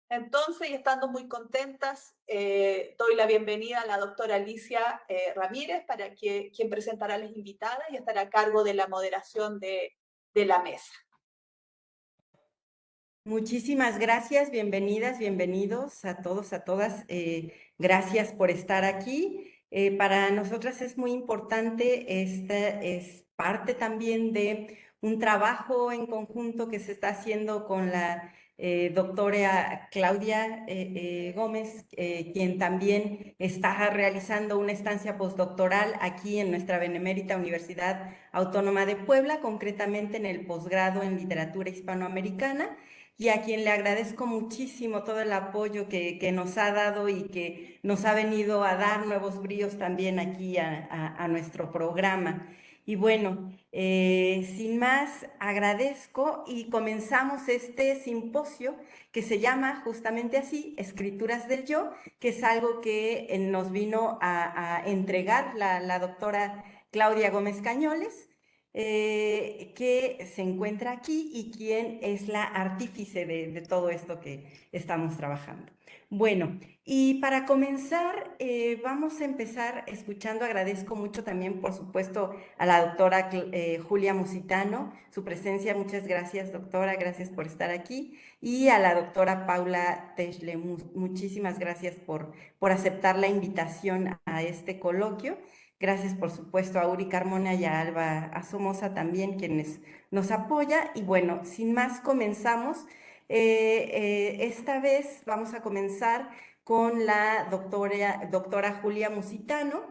Entonces, y estando muy contentas, doy la bienvenida a la doctora Alicia Ramírez, quien presentará a las invitadas y estará a cargo de la moderación de la mesa. Muchísimas gracias, bienvenidas, bienvenidos a todos, a todas. Gracias por estar aquí. Para nosotras es muy importante, esta es parte también de un trabajo en conjunto que se está haciendo con la doctora Claudia Gómez, quien también está realizando una estancia postdoctoral aquí en nuestra Benemérita Universidad Autónoma de Puebla, concretamente en el posgrado en literatura hispanoamericana, y a quien le agradezco muchísimo todo el apoyo que nos ha dado y que nos ha venido a dar nuevos bríos también aquí a nuestro programa. Y bueno, sin más, agradezco y comenzamos este simposio que se llama justamente así, Escrituras del Yo, que es algo que nos vino a entregar la doctora Claudia Gómez Cañoles, que se encuentra aquí y quien es la artífice de todo esto que estamos trabajando. Bueno, y para comenzar, vamos a empezar escuchando. Agradezco mucho también, por supuesto, a la doctora Julia Musitano, su presencia. Muchas gracias, doctora, gracias por estar aquí. Y a la doctora Paula Techle, muchísimas gracias por aceptar la invitación a este coloquio. Gracias, por supuesto, a Uri Carmona y a Alba Asomosa también, quienes nos apoya. Y bueno, sin más, comenzamos. Esta vez vamos a comenzar con la doctora Julia Musitano,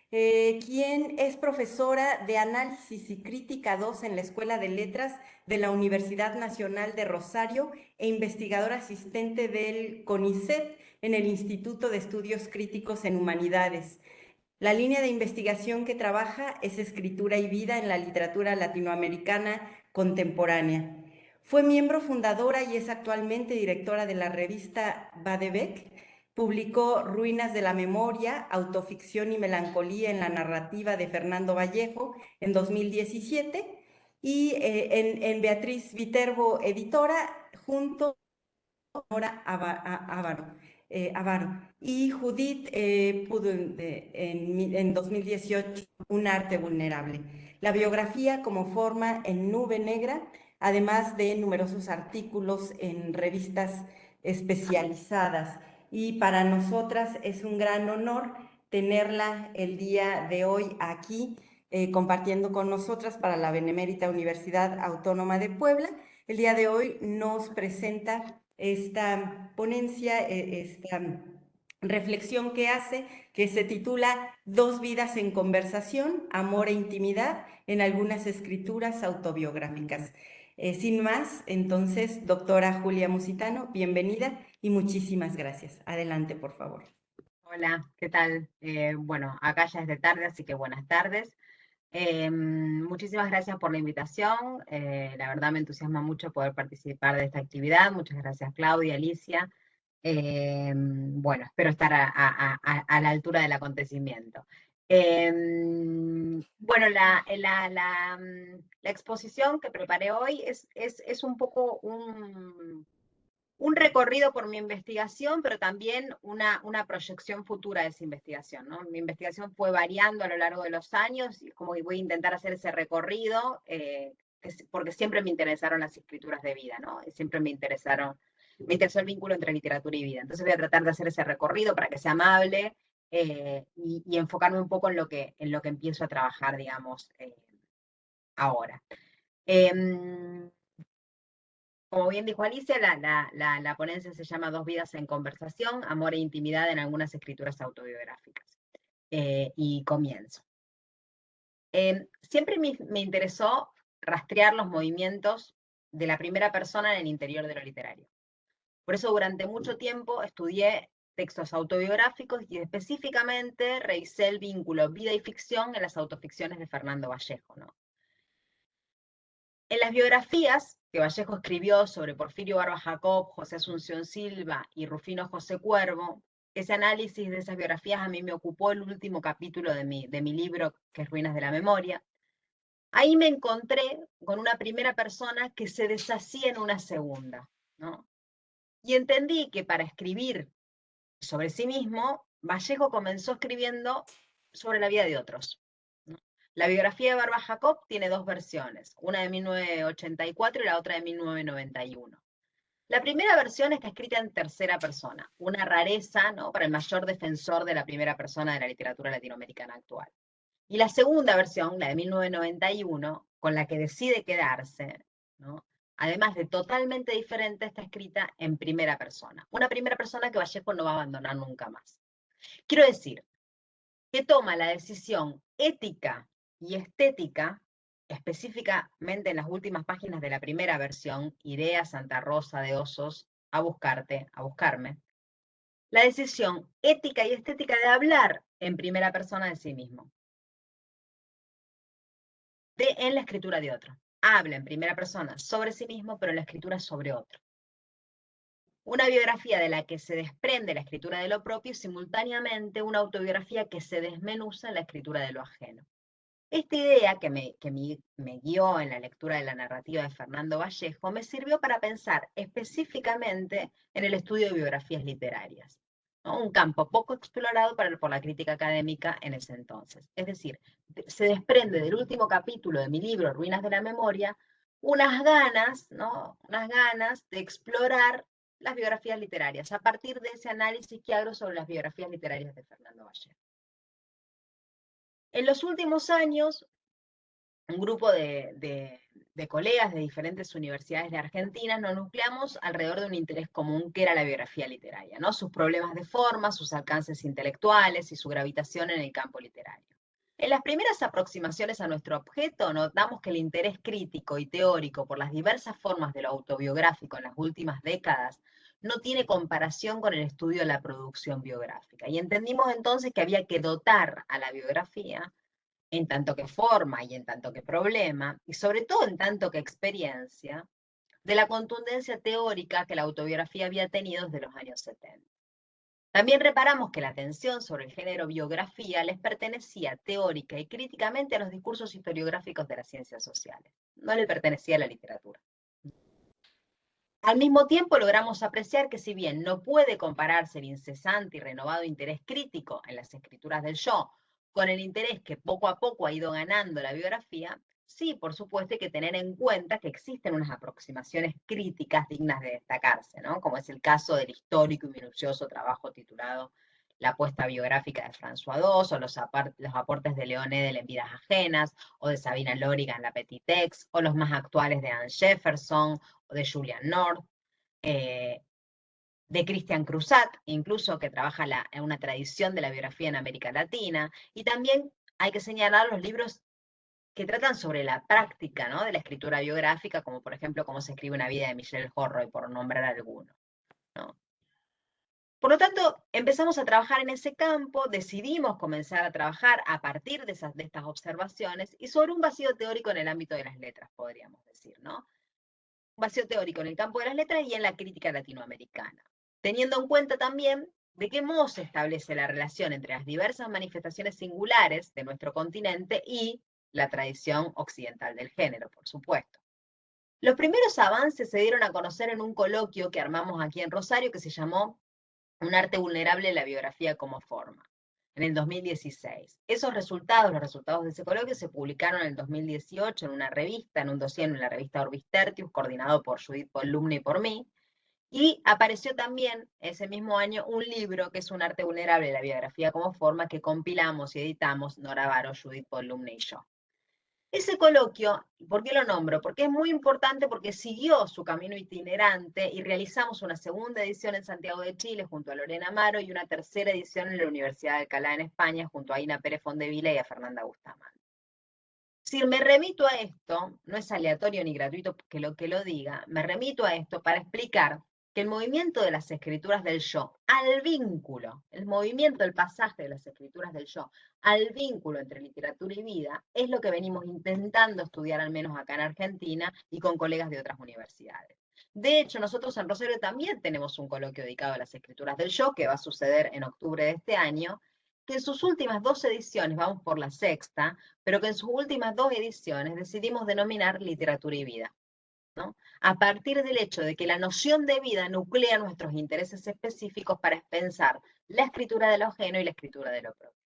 quien es profesora de Análisis y Crítica 2 en la Escuela de Letras de la Universidad Nacional de Rosario e investigadora asistente del CONICET en el Instituto de Estudios Críticos en Humanidades. La línea de investigación que trabaja es escritura y vida en la literatura latinoamericana contemporánea. Fue miembro fundadora y es actualmente directora de la revista Badebec. Publicó Ruinas de la Memoria, Autoficción y Melancolía en la Narrativa de Fernando Vallejo en 2017 y en Beatriz Viterbo Editora, junto a Nora Ávaro. Y Judith Pudun en 2018, Un arte vulnerable. La biografía como forma en Nube Negra, además de numerosos artículos en revistas especializadas. Y para nosotras es un gran honor tenerla el día de hoy aquí, compartiendo con nosotras para la Benemérita Universidad Autónoma de Puebla. El día de hoy nos presenta esta ponencia, esta reflexión que hace, que se titula Dos vidas en conversación, amor e intimidad en algunas escrituras autobiográficas. Sin más, entonces, doctora Julia Musitano, bienvenida y muchísimas gracias. Adelante, por favor. Hola, ¿qué tal? Bueno, acá ya es de tarde, así que buenas tardes. Muchísimas gracias por la invitación. La verdad me entusiasma mucho poder participar de esta actividad. Muchas gracias, Claudia, Alicia. Bueno, espero estar a la altura del acontecimiento. Bueno, la exposición que preparé hoy es un poco un recorrido por mi investigación, pero también una proyección futura de esa investigación, ¿no? Mi investigación fue variando a lo largo de los años, y como voy a intentar hacer ese recorrido, porque siempre me interesaron las escrituras de vida, ¿no? Siempre me interesó el vínculo entre literatura y vida. Entonces voy a tratar de hacer ese recorrido para que sea amable, y enfocarme un poco en lo que empiezo a trabajar, digamos, ahora. Como bien dijo Alicia, la ponencia se llama Dos vidas en conversación, amor e intimidad en algunas escrituras autobiográficas. Y comienzo. Siempre me interesó rastrear los movimientos de la primera persona en el interior de lo literario. Por eso durante mucho tiempo estudié textos autobiográficos y específicamente revisé el vínculo vida y ficción en las autoficciones de Fernando Vallejo, ¿no? En las biografías que Vallejo escribió sobre Porfirio Barba Jacob, José Asunción Silva y Rufino José Cuervo, ese análisis de esas biografías a mí me ocupó el último capítulo de mi libro, que es Ruinas de la Memoria. Ahí me encontré con una primera persona que se deshacía en una segunda, ¿no? Y entendí que para escribir sobre sí mismo, Vallejo comenzó escribiendo sobre la vida de otros. La biografía de Barba Jacob tiene dos versiones, una de 1984 y la otra de 1991. La primera versión está escrita en tercera persona, una rareza, ¿no?, para el mayor defensor de la primera persona de la literatura latinoamericana actual. Y la segunda versión, la de 1991, con la que decide quedarse, ¿no?, además de totalmente diferente, está escrita en primera persona. Una primera persona que Vallejo no va a abandonar nunca más. Quiero decir, que toma la decisión ética y estética, específicamente en las últimas páginas de la primera versión, iré a Santa Rosa de Osos a buscarte, a buscarme, la decisión ética y estética de hablar en primera persona de sí mismo, en la escritura de otro. Habla en primera persona sobre sí mismo, pero en la escritura sobre otro. Una biografía de la que se desprende la escritura de lo propio y simultáneamente una autobiografía que se desmenuza en la escritura de lo ajeno. Esta idea que me guió en la lectura de la narrativa de Fernando Vallejo me sirvió para pensar específicamente en el estudio de biografías literarias, ¿no?, un campo poco explorado por la crítica académica en ese entonces. Es decir, se desprende del último capítulo de mi libro, Ruinas de la Memoria, unas ganas, ¿no?, unas ganas de explorar las biografías literarias a partir de ese análisis que hago sobre las biografías literarias de Fernando Vallejo. En los últimos años, un grupo de colegas de diferentes universidades de Argentina nos nucleamos alrededor de un interés común que era la biografía literaria, ¿no?, sus problemas de forma, sus alcances intelectuales y su gravitación en el campo literario. En las primeras aproximaciones a nuestro objeto notamos que el interés crítico y teórico por las diversas formas de lo autobiográfico en las últimas décadas no tiene comparación con el estudio de la producción biográfica. Y entendimos entonces que había que dotar a la biografía, en tanto que forma y en tanto que problema, y sobre todo en tanto que experiencia, de la contundencia teórica que la autobiografía había tenido desde los años 70. También reparamos que la atención sobre el género biografía les pertenecía teórica y críticamente a los discursos historiográficos de las ciencias sociales, no le pertenecía a la literatura. Al mismo tiempo logramos apreciar que si bien no puede compararse el incesante y renovado interés crítico en las escrituras del yo con el interés que poco a poco ha ido ganando la biografía, sí, por supuesto, hay que tener en cuenta que existen unas aproximaciones críticas dignas de destacarse, ¿no?, como es el caso del histórico y minucioso trabajo titulado La apuesta biográfica de François II, o los aportes de León Edel en Vidas Ajenas, o de Sabina Lóriga en La Petit Texte, o los más actuales de Anne Jefferson, o de Julian North, de Christian Cruzat, incluso, que trabaja en una tradición de la biografía en América Latina, y también hay que señalar los libros que tratan sobre la práctica, ¿no?, de la escritura biográfica, como por ejemplo Cómo se escribe una vida de Michel Horroy, por nombrar alguno, ¿no? Por lo tanto, empezamos a trabajar en ese campo, decidimos comenzar a trabajar a partir de estas observaciones y sobre un vacío teórico en el ámbito de las letras, podríamos decir, ¿no? Un vacío teórico en el campo de las letras y en la crítica latinoamericana, teniendo en cuenta también de qué modo se establece la relación entre las diversas manifestaciones singulares de nuestro continente y la tradición occidental del género, por supuesto. Los primeros avances se dieron a conocer en un coloquio que armamos aquí en Rosario que se llamó Un arte vulnerable en la biografía como forma, en el 2016. Esos resultados, los resultados de ese coloquio, se publicaron en el 2018 en una revista, en un dossier en la revista Orbis Tertius, coordinado por Judith Pollumne y por mí, y apareció también ese mismo año un libro que es Un arte vulnerable en la biografía como forma, que compilamos y editamos Nora Baro, Judith Pollumne y yo. Ese coloquio, ¿por qué lo nombro? Porque es muy importante, porque siguió su camino itinerante y realizamos una segunda edición en Santiago de Chile junto a Lorena Amaro y una tercera edición en la Universidad de Alcalá en España junto a Ina Pérez Fondevila y a Fernanda Bustamante. Si me remito a esto, no es aleatorio ni gratuito que lo diga, me remito a esto para explicar que el movimiento de las escrituras del yo al vínculo, el movimiento del pasaje de las escrituras del yo al vínculo entre literatura y vida, es lo que venimos intentando estudiar, al menos acá en Argentina, y con colegas de otras universidades. De hecho, nosotros en Rosario también tenemos un coloquio dedicado a las escrituras del yo, que va a suceder en octubre de este año, que en sus últimas 2 ediciones, vamos por la sexta, pero que en sus últimas 2 ediciones decidimos denominar Literatura y Vida. ¿no? A partir del hecho de que la noción de vida nuclea nuestros intereses específicos para pensar la escritura de lo ajeno y la escritura de lo propio.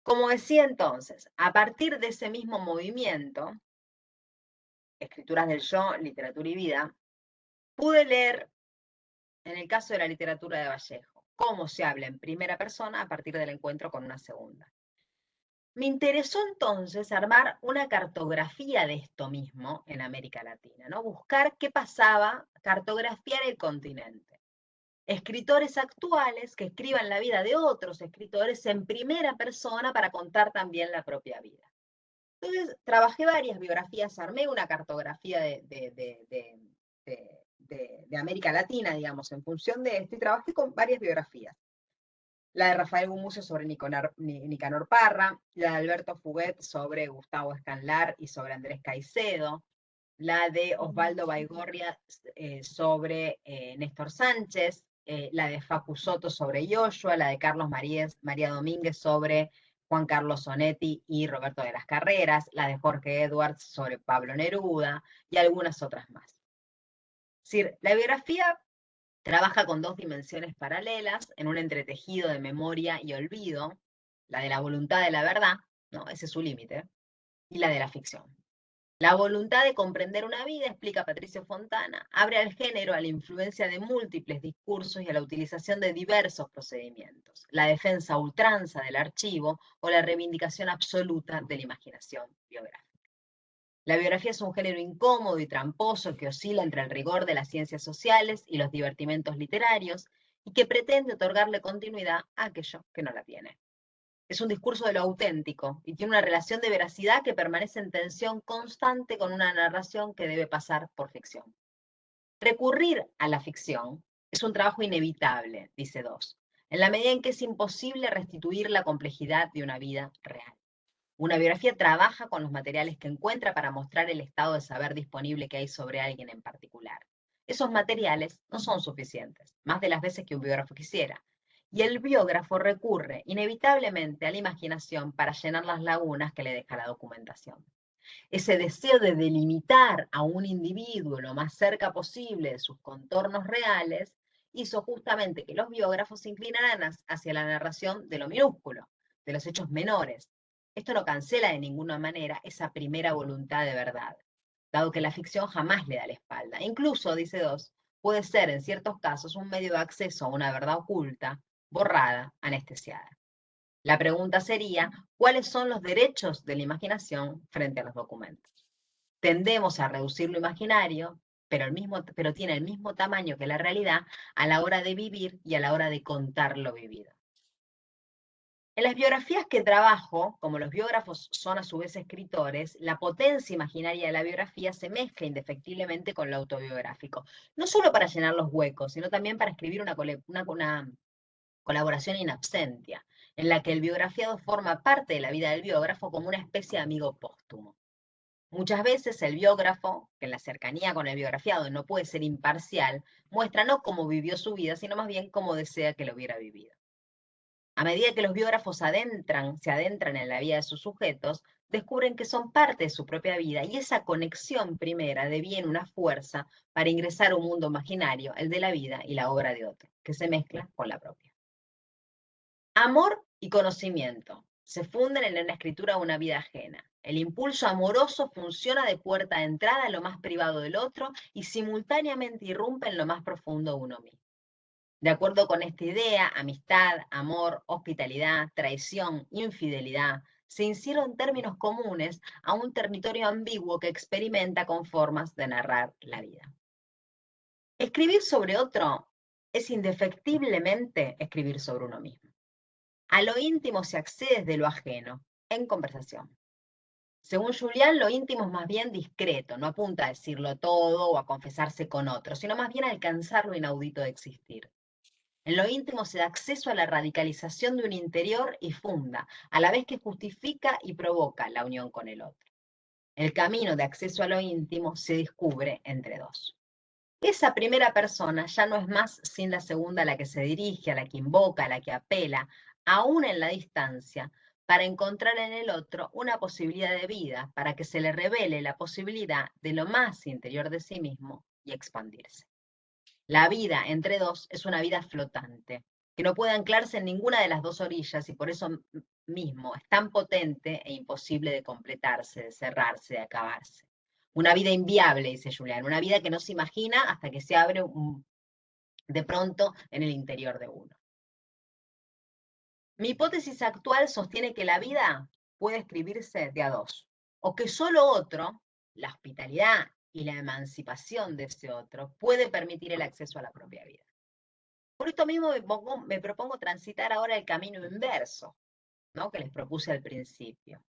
Como decía entonces, a partir de ese mismo movimiento, Escrituras del Yo, Literatura y Vida, pude leer, en el caso de la literatura de Vallejo, cómo se habla en primera persona a partir del encuentro con una segunda. Me interesó entonces armar una cartografía de esto mismo en América Latina, ¿no? Buscar qué pasaba, cartografiar el continente. Escritores actuales que escriban la vida de otros escritores en primera persona para contar también la propia vida. Entonces, trabajé varias biografías, armé una cartografía de América Latina, digamos, en función de esto, y trabajé con varias biografías. La de Rafael Gumucio sobre Nicanor Parra, la de Alberto Fuguet sobre Gustavo Escanlar y sobre Andrés Caicedo, la de Osvaldo Baigorria sobre Néstor Sánchez, la de Facu Soto sobre Yoshua, la de Carlos María Domínguez sobre Juan Carlos Sonetti y Roberto de las Carreras, la de Jorge Edwards sobre Pablo Neruda y algunas otras más. Es decir, la biografía trabaja con dos dimensiones paralelas en un entretejido de memoria y olvido, la de la voluntad de la verdad, ¿no? Ese es su límite, y la de la ficción. La voluntad de comprender una vida, explica Patricio Fontana, abre al género a la influencia de múltiples discursos y a la utilización de diversos procedimientos, la defensa a ultranza del archivo o la reivindicación absoluta de la imaginación biográfica. La biografía es un género incómodo y tramposo que oscila entre el rigor de las ciencias sociales y los divertimentos literarios y que pretende otorgarle continuidad a aquello que no la tiene. Es un discurso de lo auténtico y tiene una relación de veracidad que permanece en tensión constante con una narración que debe pasar por ficción. Recurrir a la ficción es un trabajo inevitable, dice Doss, en la medida en que es imposible restituir la complejidad de una vida real. Una biografía trabaja con los materiales que encuentra para mostrar el estado de saber disponible que hay sobre alguien en particular. Esos materiales no son suficientes, más de las veces que un biógrafo quisiera, y el biógrafo recurre inevitablemente a la imaginación para llenar las lagunas que le deja la documentación. Ese deseo de delimitar a un individuo lo más cerca posible de sus contornos reales hizo justamente que los biógrafos se inclinaran hacia la narración de lo minúsculo, de los hechos menores. Esto no cancela de ninguna manera esa primera voluntad de verdad, dado que la ficción jamás le da la espalda. Incluso, dice Doss, puede ser en ciertos casos un medio de acceso a una verdad oculta, borrada, anestesiada. La pregunta sería, ¿cuáles son los derechos de la imaginación frente a los documentos? Tendemos a reducir lo imaginario, pero tiene el mismo tamaño que la realidad a la hora de vivir y a la hora de contar lo vivido. En las biografías que trabajo, como los biógrafos son a su vez escritores, la potencia imaginaria de la biografía se mezcla indefectiblemente con lo autobiográfico, no solo para llenar los huecos, sino también para escribir una colaboración in absentia, en la que el biografiado forma parte de la vida del biógrafo como una especie de amigo póstumo. Muchas veces el biógrafo, que en la cercanía con el biografiado no puede ser imparcial, muestra no cómo vivió su vida, sino más bien cómo desea que lo hubiera vivido. A medida que los biógrafos se adentran en la vida de sus sujetos, descubren que son parte de su propia vida y esa conexión primera deviene una fuerza para ingresar a un mundo imaginario, el de la vida y la obra de otro, que se mezcla con la propia. Amor y conocimiento se funden en una escritura de una vida ajena. El impulso amoroso funciona de puerta de entrada a lo más privado del otro y simultáneamente irrumpe en lo más profundo de uno mismo. De acuerdo con esta idea, amistad, amor, hospitalidad, traición, infidelidad, se hicieron términos comunes a un territorio ambiguo que experimenta con formas de narrar la vida. Escribir sobre otro es indefectiblemente escribir sobre uno mismo. A lo íntimo se accede desde lo ajeno, en conversación. Según Julián, lo íntimo es más bien discreto, no apunta a decirlo todo o a confesarse con otro, sino más bien a alcanzar lo inaudito de existir. En lo íntimo se da acceso a la radicalización de un interior y funda, a la vez que justifica y provoca la unión con el otro. El camino de acceso a lo íntimo se descubre entre dos. Esa primera persona ya no es más sin la segunda a la que se dirige, a la que invoca, a la que apela, aún en la distancia, para encontrar en el otro una posibilidad de vida, para que se le revele la posibilidad de lo más interior de sí mismo y expandirse. La vida entre dos es una vida flotante, que no puede anclarse en ninguna de las dos orillas y por eso mismo es tan potente e imposible de completarse, de cerrarse, de acabarse. Una vida inviable, dice Julián, una vida que no se imagina hasta que se abre de pronto en el interior de uno. Mi hipótesis actual sostiene que la vida puede escribirse de a dos, o que solo otro, la hospitalidad y la emancipación de ese otro, puede permitir el acceso a la propia vida. Por esto mismo me propongo transitar ahora el camino inverso, ¿no?, que les propuse al principio.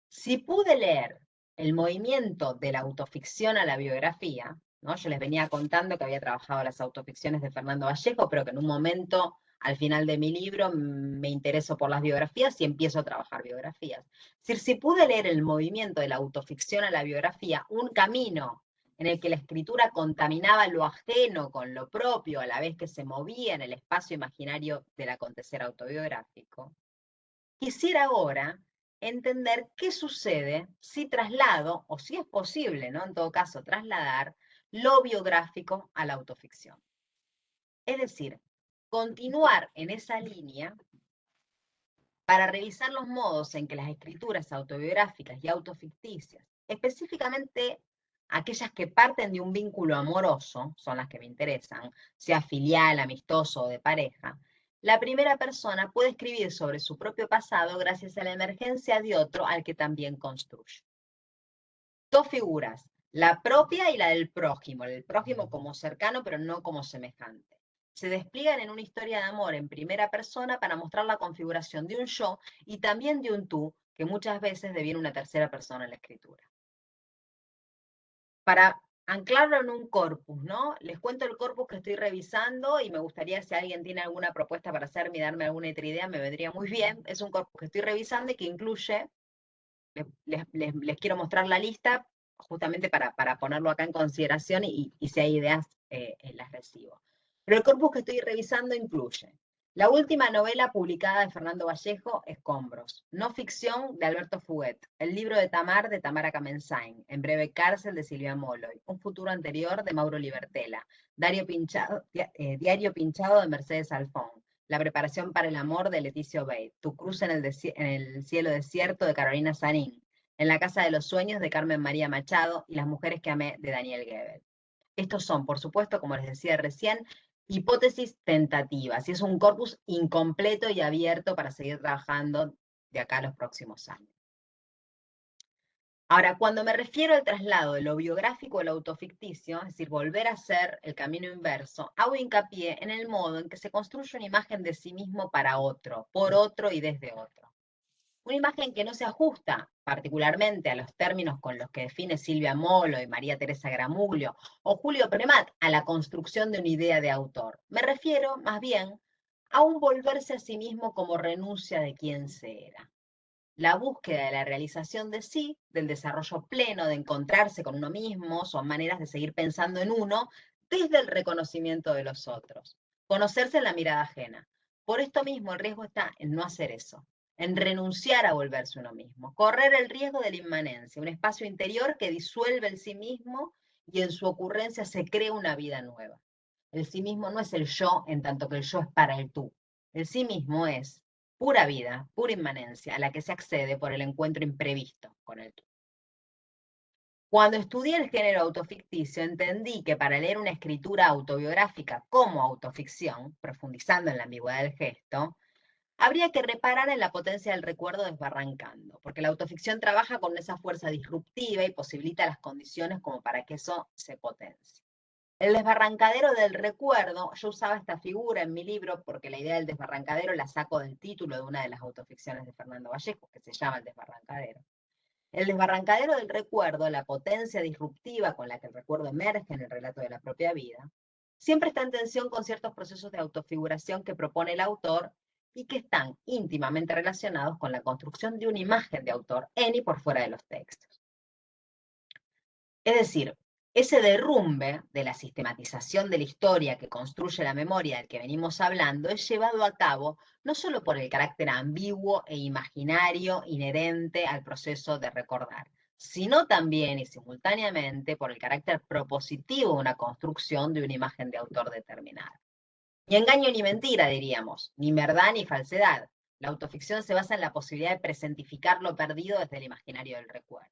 Si pude leer el movimiento de la autoficción a la biografía, ¿no? Yo les venía contando que había trabajado las autoficciones de Fernando Vallejo, pero que en un momento, al final de mi libro, me intereso por las biografías y empiezo a trabajar biografías. Es decir, si pude leer el movimiento de la autoficción a la biografía, un camino en el que la escritura contaminaba lo ajeno con lo propio, a la vez que se movía en el espacio imaginario del acontecer autobiográfico, quisiera ahora entender qué sucede si traslado, o si es posible, ¿no?, en todo caso, trasladar lo biográfico a la autoficción. Es decir, continuar en esa línea para revisar los modos en que las escrituras autobiográficas y autoficticias, específicamente aquellas que parten de un vínculo amoroso, son las que me interesan, sea filial, amistoso o de pareja, la primera persona puede escribir sobre su propio pasado gracias a la emergencia de otro al que también construye. Dos figuras, la propia y la del prójimo, el prójimo como cercano pero no como semejante. Se despliegan en una historia de amor en primera persona para mostrar la configuración de un yo y también de un tú, que muchas veces deviene una tercera persona en la escritura. Para anclarlo en un corpus, ¿no? Les cuento el corpus que estoy revisando y me gustaría, si alguien tiene alguna propuesta para hacerme y darme alguna otra idea, me vendría muy bien. Es un corpus que estoy revisando y que incluye, les quiero mostrar la lista justamente para ponerlo acá en consideración y si hay ideas las recibo. Pero el corpus que estoy revisando incluye la última novela publicada de Fernando Vallejo, Escombros, no ficción de Alberto Fuguet, el libro de Tamara Kamensain, En breve cárcel de Silvia Molloy, Un futuro anterior de Mauro Libertela, Diario pinchado de Mercedes Alfón, La preparación para el amor de Leticia Obey, Tu cruz en el cielo desierto de Carolina Sanín, En la casa de los sueños de Carmen María Machado y Las mujeres que amé de Daniel Gebel. Estos son, por supuesto, como les decía recién, hipótesis tentativas y es un corpus incompleto y abierto para seguir trabajando de acá a los próximos años. Ahora, cuando me refiero al traslado de lo biográfico al autoficticio, es decir, volver a hacer el camino inverso, hago hincapié en el modo en que se construye una imagen de sí mismo para otro, por otro y desde otro. Una imagen que no se ajusta particularmente a los términos con los que define Silvia Mollo y María Teresa Gramuglio o Julio Premat a la construcción de una idea de autor. Me refiero, más bien, a un volverse a sí mismo como renuncia de quien se era. La búsqueda de la realización de sí, del desarrollo pleno, de encontrarse con uno mismo, son maneras de seguir pensando en uno desde el reconocimiento de los otros. Conocerse en la mirada ajena. Por esto mismo, el riesgo está en no hacer eso, en renunciar a volverse uno mismo, correr el riesgo de la inmanencia, un espacio interior que disuelve el sí mismo y en su ocurrencia se crea una vida nueva. El sí mismo no es el yo en tanto que el yo es para el tú. El sí mismo es pura vida, pura inmanencia, a la que se accede por el encuentro imprevisto con el tú. Cuando estudié el género autoficticio, entendí que para leer una escritura autobiográfica como autoficción, profundizando en la ambigüedad del gesto, habría que reparar en la potencia del recuerdo desbarrancando, porque la autoficción trabaja con esa fuerza disruptiva y posibilita las condiciones como para que eso se potencie. El desbarrancadero del recuerdo, yo usaba esta figura en mi libro porque la idea del desbarrancadero la saco del título de una de las autoficciones de Fernando Vallejo, que se llama El desbarrancadero. El desbarrancadero del recuerdo, la potencia disruptiva con la que el recuerdo emerge en el relato de la propia vida, siempre está en tensión con ciertos procesos de autofiguración que propone el autor y que están íntimamente relacionados con la construcción de una imagen de autor en y por fuera de los textos. Es decir, Ese derrumbe de la sistematización de la historia que construye la memoria del que venimos hablando es llevado a cabo no solo por el carácter ambiguo e imaginario inherente al proceso de recordar, sino también y simultáneamente por el carácter propositivo de una construcción de una imagen de autor determinada. Ni engaño ni mentira, diríamos, ni verdad ni falsedad. La autoficción se basa en la posibilidad de presentificar lo perdido desde el imaginario del recuerdo.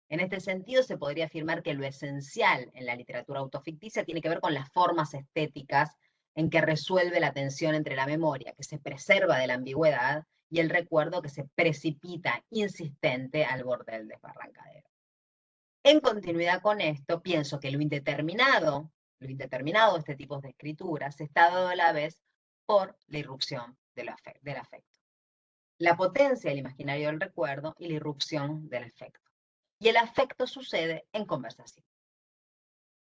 En este sentido, se podría afirmar que lo esencial en la literatura autoficticia tiene que ver con las formas estéticas en que resuelve la tensión entre la memoria, que se preserva de la ambigüedad, y el recuerdo, que se precipita insistente al borde del desbarrancadero. En continuidad con esto, pienso que lo indeterminado de este tipo de escrituras está dado a la vez por la irrupción del afecto. La potencia del imaginario del recuerdo y la irrupción del afecto. Y el afecto sucede en conversación.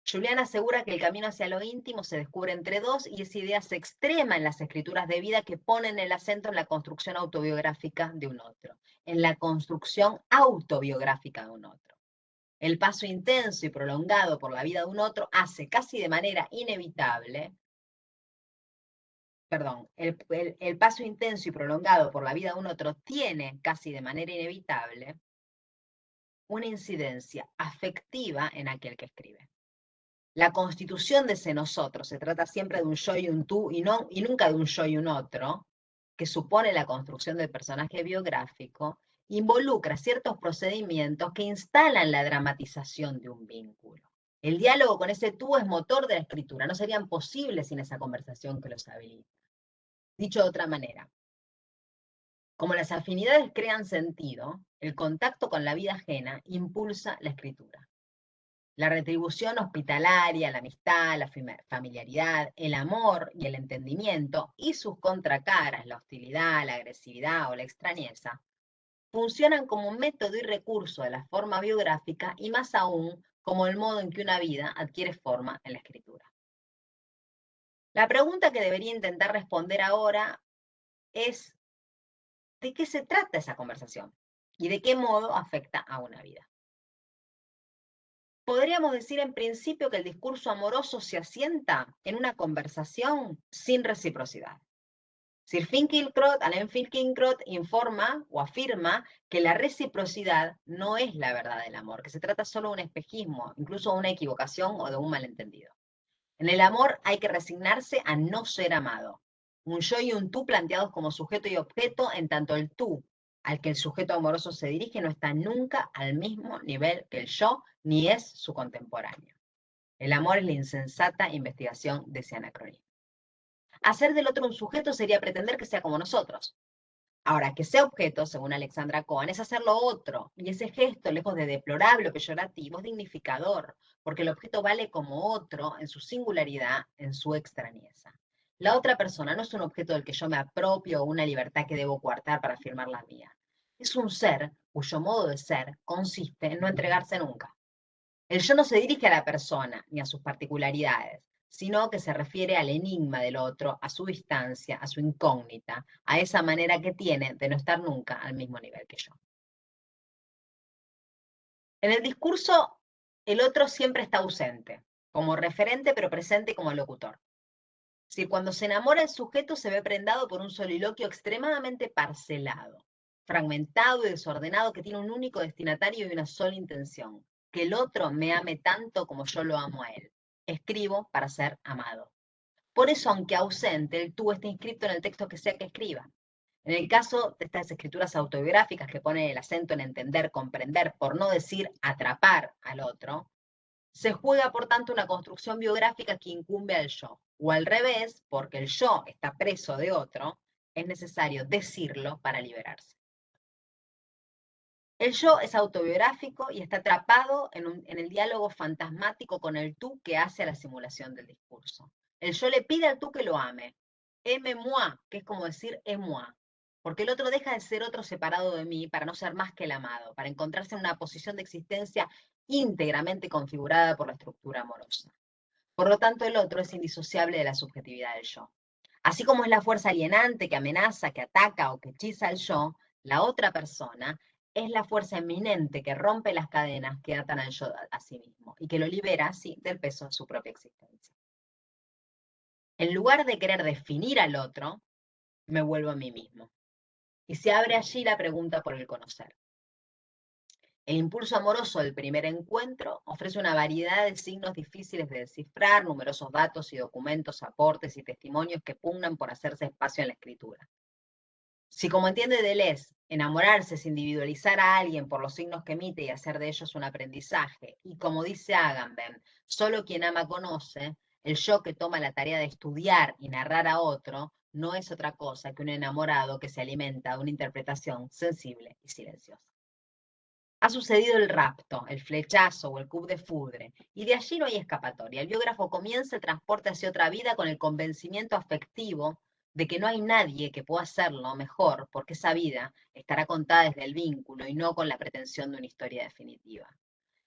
Julián asegura que el camino hacia lo íntimo se descubre entre dos y esa idea se extrema en las escrituras de vida que ponen el acento en la construcción autobiográfica de un otro, en la construcción autobiográfica de un otro. El paso intenso y prolongado por la vida de un otro hace casi de manera inevitable, el paso intenso y prolongado por la vida de un otro tiene casi de manera inevitable una incidencia afectiva en aquel que escribe. La constitución de ese nosotros se trata siempre de un yo y un tú y nunca de un yo y un otro, que supone la construcción del personaje biográfico, involucra ciertos procedimientos que instalan la dramatización de un vínculo. El diálogo con ese tú es motor de la escritura, no serían posibles sin esa conversación que los habilita. Dicho de otra manera, como las afinidades crean sentido, el contacto con la vida ajena impulsa la escritura. La retribución hospitalaria, la amistad, la familiaridad, el amor y el entendimiento y sus contracaras, la hostilidad, la agresividad o la extrañeza, funcionan como método y recurso de la forma biográfica y más aún como el modo en que una vida adquiere forma en la escritura. La pregunta que debería intentar responder ahora es: ¿de qué se trata esa conversación? ¿Y de qué modo afecta a una vida? Podríamos decir en principio que el discurso amoroso se asienta en una conversación sin reciprocidad. Alain Finkielkraut informa o afirma que la reciprocidad no es la verdad del amor, que se trata solo de un espejismo, incluso de una equivocación o de un malentendido. En el amor hay que resignarse a no ser amado. Un yo y un tú planteados como sujeto y objeto, en tanto el tú al que el sujeto amoroso se dirige no está nunca al mismo nivel que el yo, ni es su contemporáneo. El amor es la insensata investigación de ese anacronismo. Hacer del otro un sujeto sería pretender que sea como nosotros. Ahora, que sea objeto, según Alexandra Cohen, es hacerlo otro, y ese gesto, lejos de deplorable o peyorativo, es dignificador, porque el objeto vale como otro en su singularidad, en su extrañeza. La otra persona no es un objeto del que yo me apropio o una libertad que debo coartar para afirmar la mía. Es un ser cuyo modo de ser consiste en no entregarse nunca. El yo no se dirige a la persona ni a sus particularidades, sino que se refiere al enigma del otro, a su distancia, a su incógnita, a esa manera que tiene de no estar nunca al mismo nivel que yo. En el discurso, el otro siempre está ausente, como referente pero presente como locutor. Es decir, cuando se enamora el sujeto se ve prendado por un soliloquio extremadamente parcelado, fragmentado y desordenado, que tiene un único destinatario y una sola intención: que el otro me ame tanto como yo lo amo a él. Escribo para ser amado. Por eso, aunque ausente, el tú está inscrito en el texto que sea que escriba. En el caso de estas escrituras autobiográficas que ponen el acento en entender, comprender, por no decir atrapar al otro, se juega, por tanto, una construcción biográfica que incumbe al yo. O al revés, porque el yo está preso de otro, es necesario decirlo para liberarse. El yo es autobiográfico y está atrapado en el diálogo fantasmático con el tú que hace a la simulación del discurso. El yo le pide al tú que lo ame. Aime-moi, que es como decir moi. Porque el otro deja de ser otro separado de mí para no ser más que el amado, para encontrarse en una posición de existencia íntegramente configurada por la estructura amorosa. Por lo tanto, el otro es indisociable de la subjetividad del yo. Así como es la fuerza alienante que amenaza, que ataca o que hechiza al yo, la otra persona es la fuerza eminente que rompe las cadenas que atan al yo a sí mismo y que lo libera así del peso de su propia existencia. En lugar de querer definir al otro, me vuelvo a mí mismo. Y se abre allí la pregunta por el conocer. El impulso amoroso del primer encuentro ofrece una variedad de signos difíciles de descifrar, numerosos datos y documentos, aportes y testimonios que pugnan por hacerse espacio en la escritura. Si, como entiende Deleuze, enamorarse es individualizar a alguien por los signos que emite y hacer de ellos un aprendizaje, y como dice Agamben, solo quien ama conoce, el yo que toma la tarea de estudiar y narrar a otro no es otra cosa que un enamorado que se alimenta de una interpretación sensible y silenciosa. Ha sucedido el rapto, el flechazo o el coup de foudre, y de allí no hay escapatoria. El biógrafo comienza el transporte hacia otra vida con el convencimiento afectivo de que no hay nadie que pueda hacerlo mejor, porque esa vida estará contada desde el vínculo y no con la pretensión de una historia definitiva.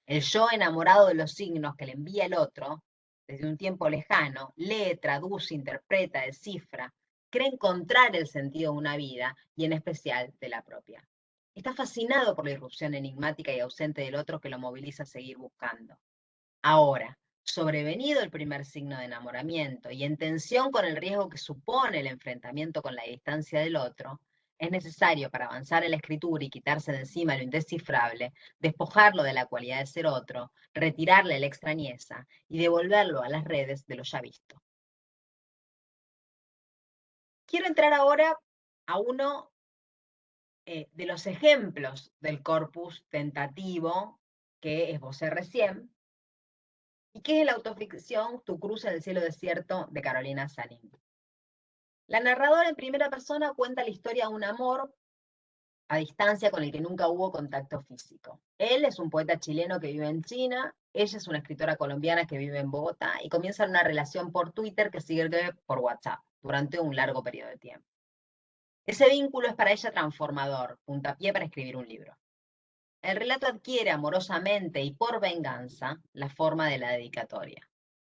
El yo enamorado de los signos que le envía el otro, desde un tiempo lejano, lee, traduce, interpreta, descifra, cree encontrar el sentido de una vida y en especial de la propia. Está fascinado por la irrupción enigmática y ausente del otro que lo moviliza a seguir buscando. Ahora, sobrevenido el primer signo de enamoramiento y en tensión con el riesgo que supone el enfrentamiento con la distancia del otro, es necesario para avanzar en la escritura y quitarse de encima lo indescifrable, despojarlo de la cualidad de ser otro, retirarle la extrañeza y devolverlo a las redes de lo ya visto. Quiero entrar ahora a uno de los ejemplos del corpus tentativo que esbocé recién, y que es la autoficción Tu cruz en el cielo desierto de Carolina Sanín. La narradora en primera persona cuenta la historia de un amor a distancia con el que nunca hubo contacto físico. Él es un poeta chileno que vive en China, ella es una escritora colombiana que vive en Bogotá y comienzan una relación por Twitter que sigue por WhatsApp durante un largo periodo de tiempo. Ese vínculo es para ella transformador, puntapié para escribir un libro. El relato adquiere amorosamente y por venganza la forma de la dedicatoria.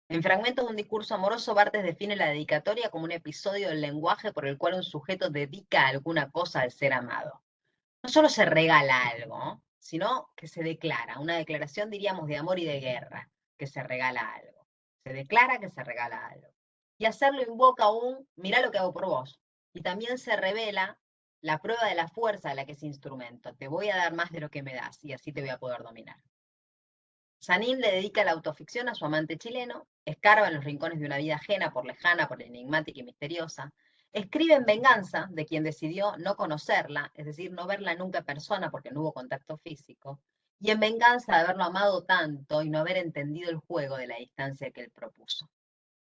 En Fragmentos de un discurso amoroso, Barthes define la dedicatoria como un episodio del lenguaje por el cual un sujeto dedica alguna cosa al ser amado. No solo se regala algo, sino que se declara, una declaración, diríamos, de amor y de guerra, que se regala algo. Se declara que se regala algo. Y hacerlo invoca un, mirá lo que hago por vos. Y también se revela la prueba de la fuerza de la que es instrumento. Te voy a dar más de lo que me das y así te voy a poder dominar. Sanín le dedica la autoficción a su amante chileno, escarba en los rincones de una vida ajena, por lejana, por enigmática y misteriosa, escribe en venganza de quien decidió no conocerla, es decir, no verla nunca en persona porque no hubo contacto físico, y en venganza de haberlo amado tanto y no haber entendido el juego de la distancia que él propuso.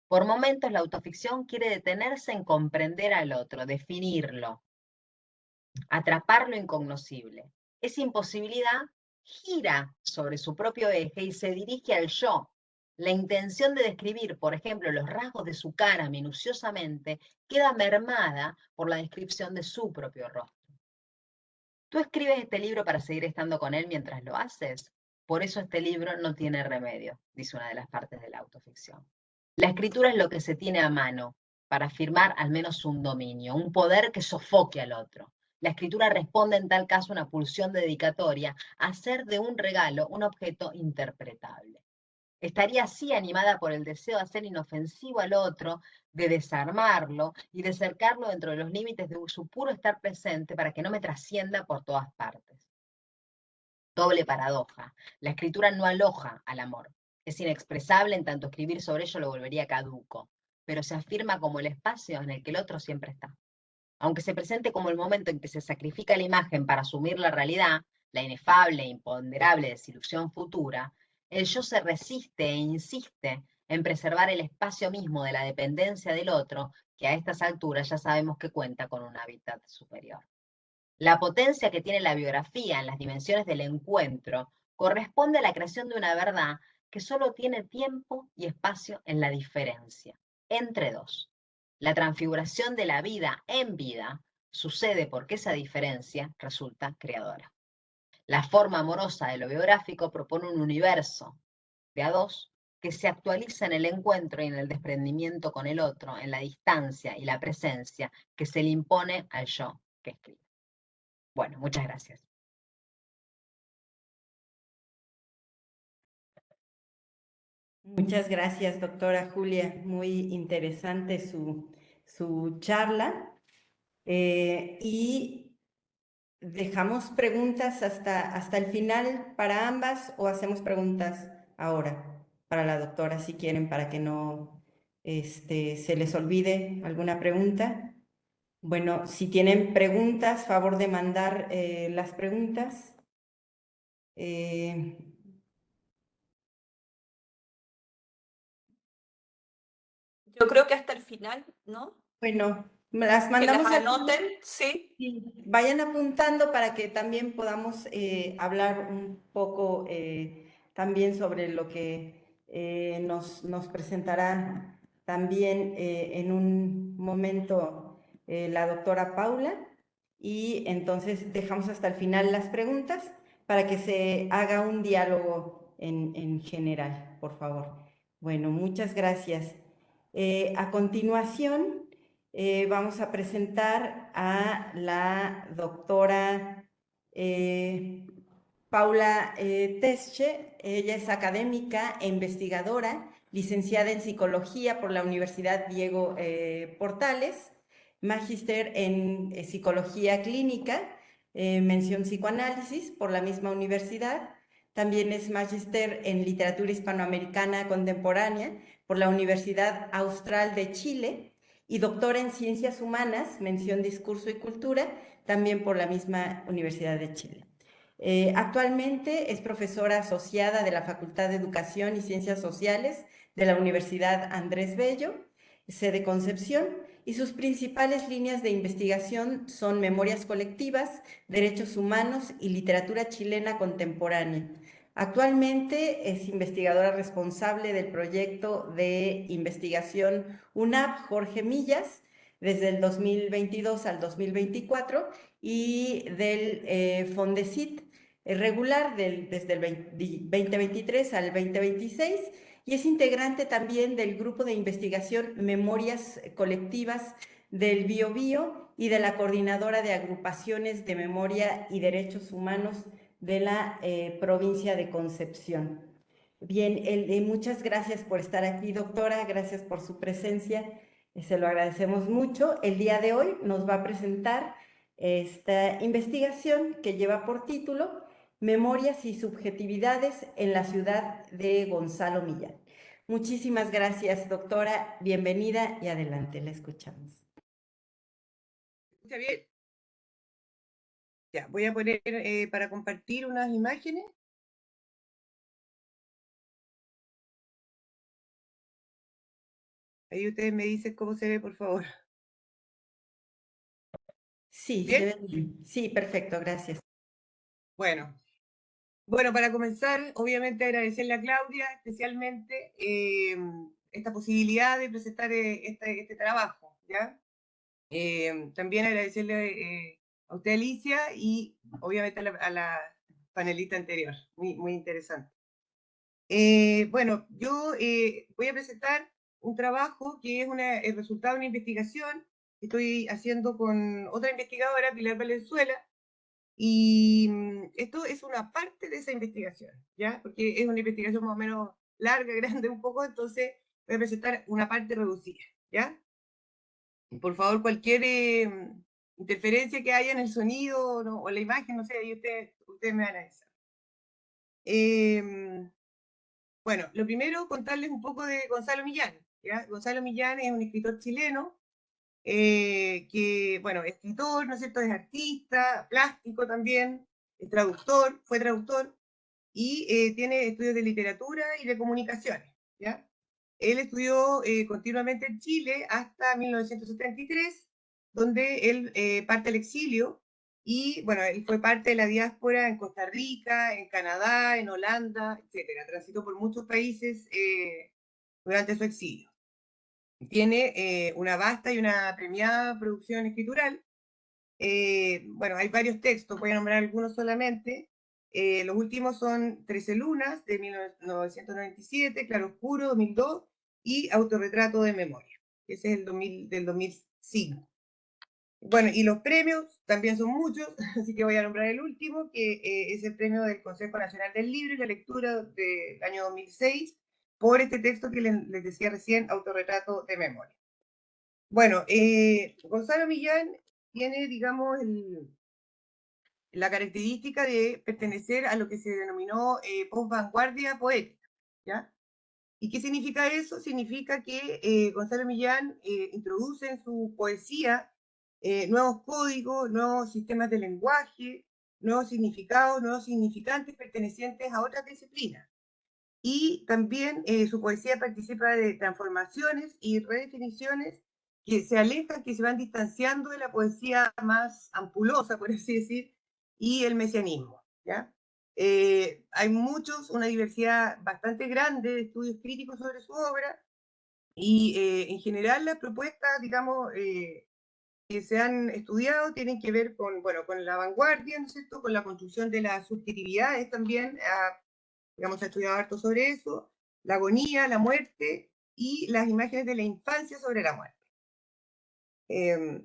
Por momentos la autoficción quiere detenerse en comprender al otro, definirlo, atrapar lo incognoscible. Esa imposibilidad gira sobre su propio eje y se dirige al yo. La intención de describir, por ejemplo, los rasgos de su cara minuciosamente queda mermada por la descripción de su propio rostro. ¿Tú escribes este libro para seguir estando con él mientras lo haces? Por eso este libro no tiene remedio, dice una de las partes de la autoficción. La escritura es lo que se tiene a mano para afirmar al menos un dominio, un poder que sofoque al otro. La escritura responde en tal caso a una pulsión dedicatoria, a hacer de un regalo un objeto interpretable. Estaría así animada por el deseo de hacer inofensivo al otro, de desarmarlo y de cercarlo dentro de los límites de su puro estar presente para que no me trascienda por todas partes. Doble paradoja. La escritura no aloja al amor. Es inexpresable en tanto escribir sobre ello lo volvería caduco, pero se afirma como el espacio en el que el otro siempre está. Aunque se presente como el momento en que se sacrifica la imagen para asumir la realidad, la inefable e imponderable desilusión futura, el yo se resiste e insiste en preservar el espacio mismo de la dependencia del otro, que a estas alturas ya sabemos que cuenta con un hábitat superior. La potencia que tiene la biografía en las dimensiones del encuentro corresponde a la creación de una verdad que solo tiene tiempo y espacio en la diferencia, entre dos. La transfiguración de la vida en vida sucede porque esa diferencia resulta creadora. La forma amorosa de lo biográfico propone un universo de a dos que se actualiza en el encuentro y en el desprendimiento con el otro, en la distancia y la presencia que se le impone al yo que escribe. Bueno, muchas gracias. Muchas gracias, doctora Julia. Muy interesante su charla. Y dejamos preguntas hasta el final para ambas o hacemos preguntas ahora para la doctora, si quieren, para que no se les olvide alguna pregunta. Bueno, si tienen preguntas, favor de mandar las preguntas. Yo creo que hasta el final, ¿no? Bueno, las Que las mandamos al final. anoten, sí. Sí, vayan apuntando para que también podamos hablar un poco también sobre lo que nos presentará también en un momento la doctora Paula. Y entonces dejamos hasta el final las preguntas para que se haga un diálogo en general, por favor. Bueno, muchas gracias. A continuación, vamos a presentar a la doctora Paula Tesche. Ella es académica e investigadora, licenciada en psicología por la Universidad Diego Portales, magíster en psicología clínica, mención psicoanálisis por la misma universidad. También es magíster en literatura hispanoamericana contemporánea por la Universidad Austral de Chile y doctora en Ciencias Humanas, mención Discurso y Cultura, también por la misma Universidad de Chile. Actualmente es profesora asociada de la Facultad de Educación y Ciencias Sociales de la Universidad Andrés Bello, sede Concepción, y sus principales líneas de investigación son memorias colectivas, derechos humanos y literatura chilena contemporánea. Actualmente es investigadora responsable del proyecto de investigación UNAP Jorge Millas desde el 2022 al 2024 y del Fondesit regular desde el 2023 al 2026 y es integrante también del grupo de investigación Memorias Colectivas del Biobío y de la Coordinadora de Agrupaciones de Memoria y Derechos Humanos de la provincia de Concepción. Bien, muchas gracias por estar aquí, doctora, gracias por su presencia, se lo agradecemos mucho. El día de hoy nos va a presentar esta investigación que lleva por título Memorias y subjetividades en la ciudad de Gonzalo Millán. Muchísimas gracias, doctora, bienvenida y adelante, la escuchamos. ¿Escucha bien? Ya, voy a poner para compartir unas imágenes. Ahí ustedes me dicen cómo se ve, por favor. Sí, ¿Bien? se ve bien. Sí, perfecto, gracias. Bueno, para comenzar, obviamente agradecerle a Claudia especialmente esta posibilidad de presentar este trabajo, ¿ya? También agradecerle a usted, Alicia, y obviamente a la panelista anterior, muy interesante. Bueno, yo voy a presentar un trabajo que es el resultado de una investigación que estoy haciendo con otra investigadora, Pilar Valenzuela, y esto es una parte de esa investigación, ¿ya? Porque es una investigación más o menos larga, grande un poco, entonces voy a presentar una parte reducida, ¿ya? Por favor, cualquier interferencia que haya en el sonido o la imagen, no sé, ahí ustedes me van a decir. Bueno, lo primero, contarles un poco de Gonzalo Millán, ¿ya? Gonzalo Millán es un escritor chileno que, bueno, escritor, ¿no es cierto?, es artista, plástico también, es traductor, fue traductor, y tiene estudios de literatura y de comunicaciones, ¿ya? Él estudió continuamente en Chile hasta 1973, donde él parte al exilio, y bueno, él fue parte de la diáspora en Costa Rica, en Canadá, en Holanda, etcétera. Transitó por muchos países durante su exilio. Tiene una vasta y una premiada producción escritural. Bueno, hay varios textos, voy a nombrar algunos solamente. Los últimos son 13 lunas, de 1997, Claroscuro, 2002, y Autorretrato de memoria, que ese es del 2005. Bueno, y los premios también son muchos, así que voy a nombrar el último, que es el premio del Consejo Nacional del Libro y la Lectura del año 2006, por este texto que les decía recién, Autorretrato de Memoria. Bueno, Gonzalo Millán tiene, digamos, la característica de pertenecer a lo que se denominó post-vanguardia poética, ¿ya? ¿Y qué significa eso? Significa que Gonzalo Millán introduce en su poesía nuevos códigos, nuevos sistemas de lenguaje, nuevos significados, nuevos significantes pertenecientes a otras disciplinas. Y también su poesía participa de transformaciones y redefiniciones que se alejan, que se van distanciando de la poesía más ampulosa, por así decir, y el mesianismo, ¿ya? Hay una diversidad bastante grande de estudios críticos sobre su obra, y en general las propuestas, digamos, que se han estudiado tienen que ver con, bueno, con la vanguardia, ¿no es cierto?, con la construcción de las subjetividades también, digamos, ha estudiado harto sobre eso, la agonía, la muerte y las imágenes de la infancia sobre la muerte.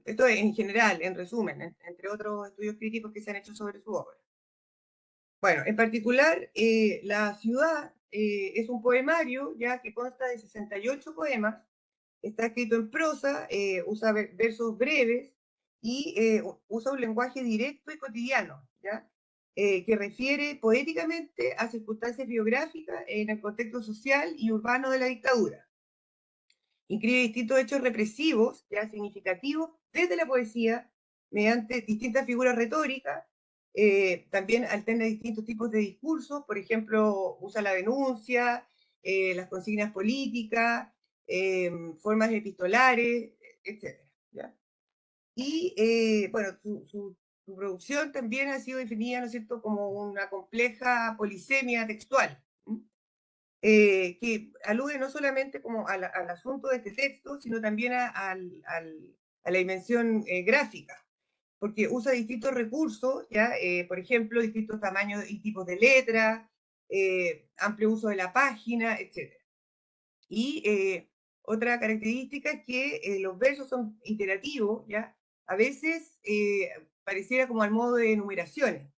Esto en general, en resumen, entre otros estudios críticos que se han hecho sobre su obra. Bueno, en particular, La ciudad es un poemario ya que consta de 68 poemas, está escrito en prosa, usa versos breves y usa un lenguaje directo y cotidiano, ¿ya? Que refiere poéticamente a circunstancias biográficas en el contexto social y urbano de la dictadura. Inscribe distintos hechos represivos, ya significativos, desde la poesía, mediante distintas figuras retóricas. También alterna distintos tipos de discursos, por ejemplo, usa la denuncia, las consignas políticas, formas epistolares, etc. ¿ya? Y bueno, su producción también ha sido definida, ¿no es cierto?, como una compleja polisemia textual, que alude no solamente como al asunto de este texto, sino también a la dimensión gráfica, porque usa distintos recursos, ¿ya? Por ejemplo, distintos tamaños y tipos de letra, amplio uso de la página, etc. Y otra característica es que los versos son iterativos, ¿ya? A veces pareciera como al modo de numeraciones,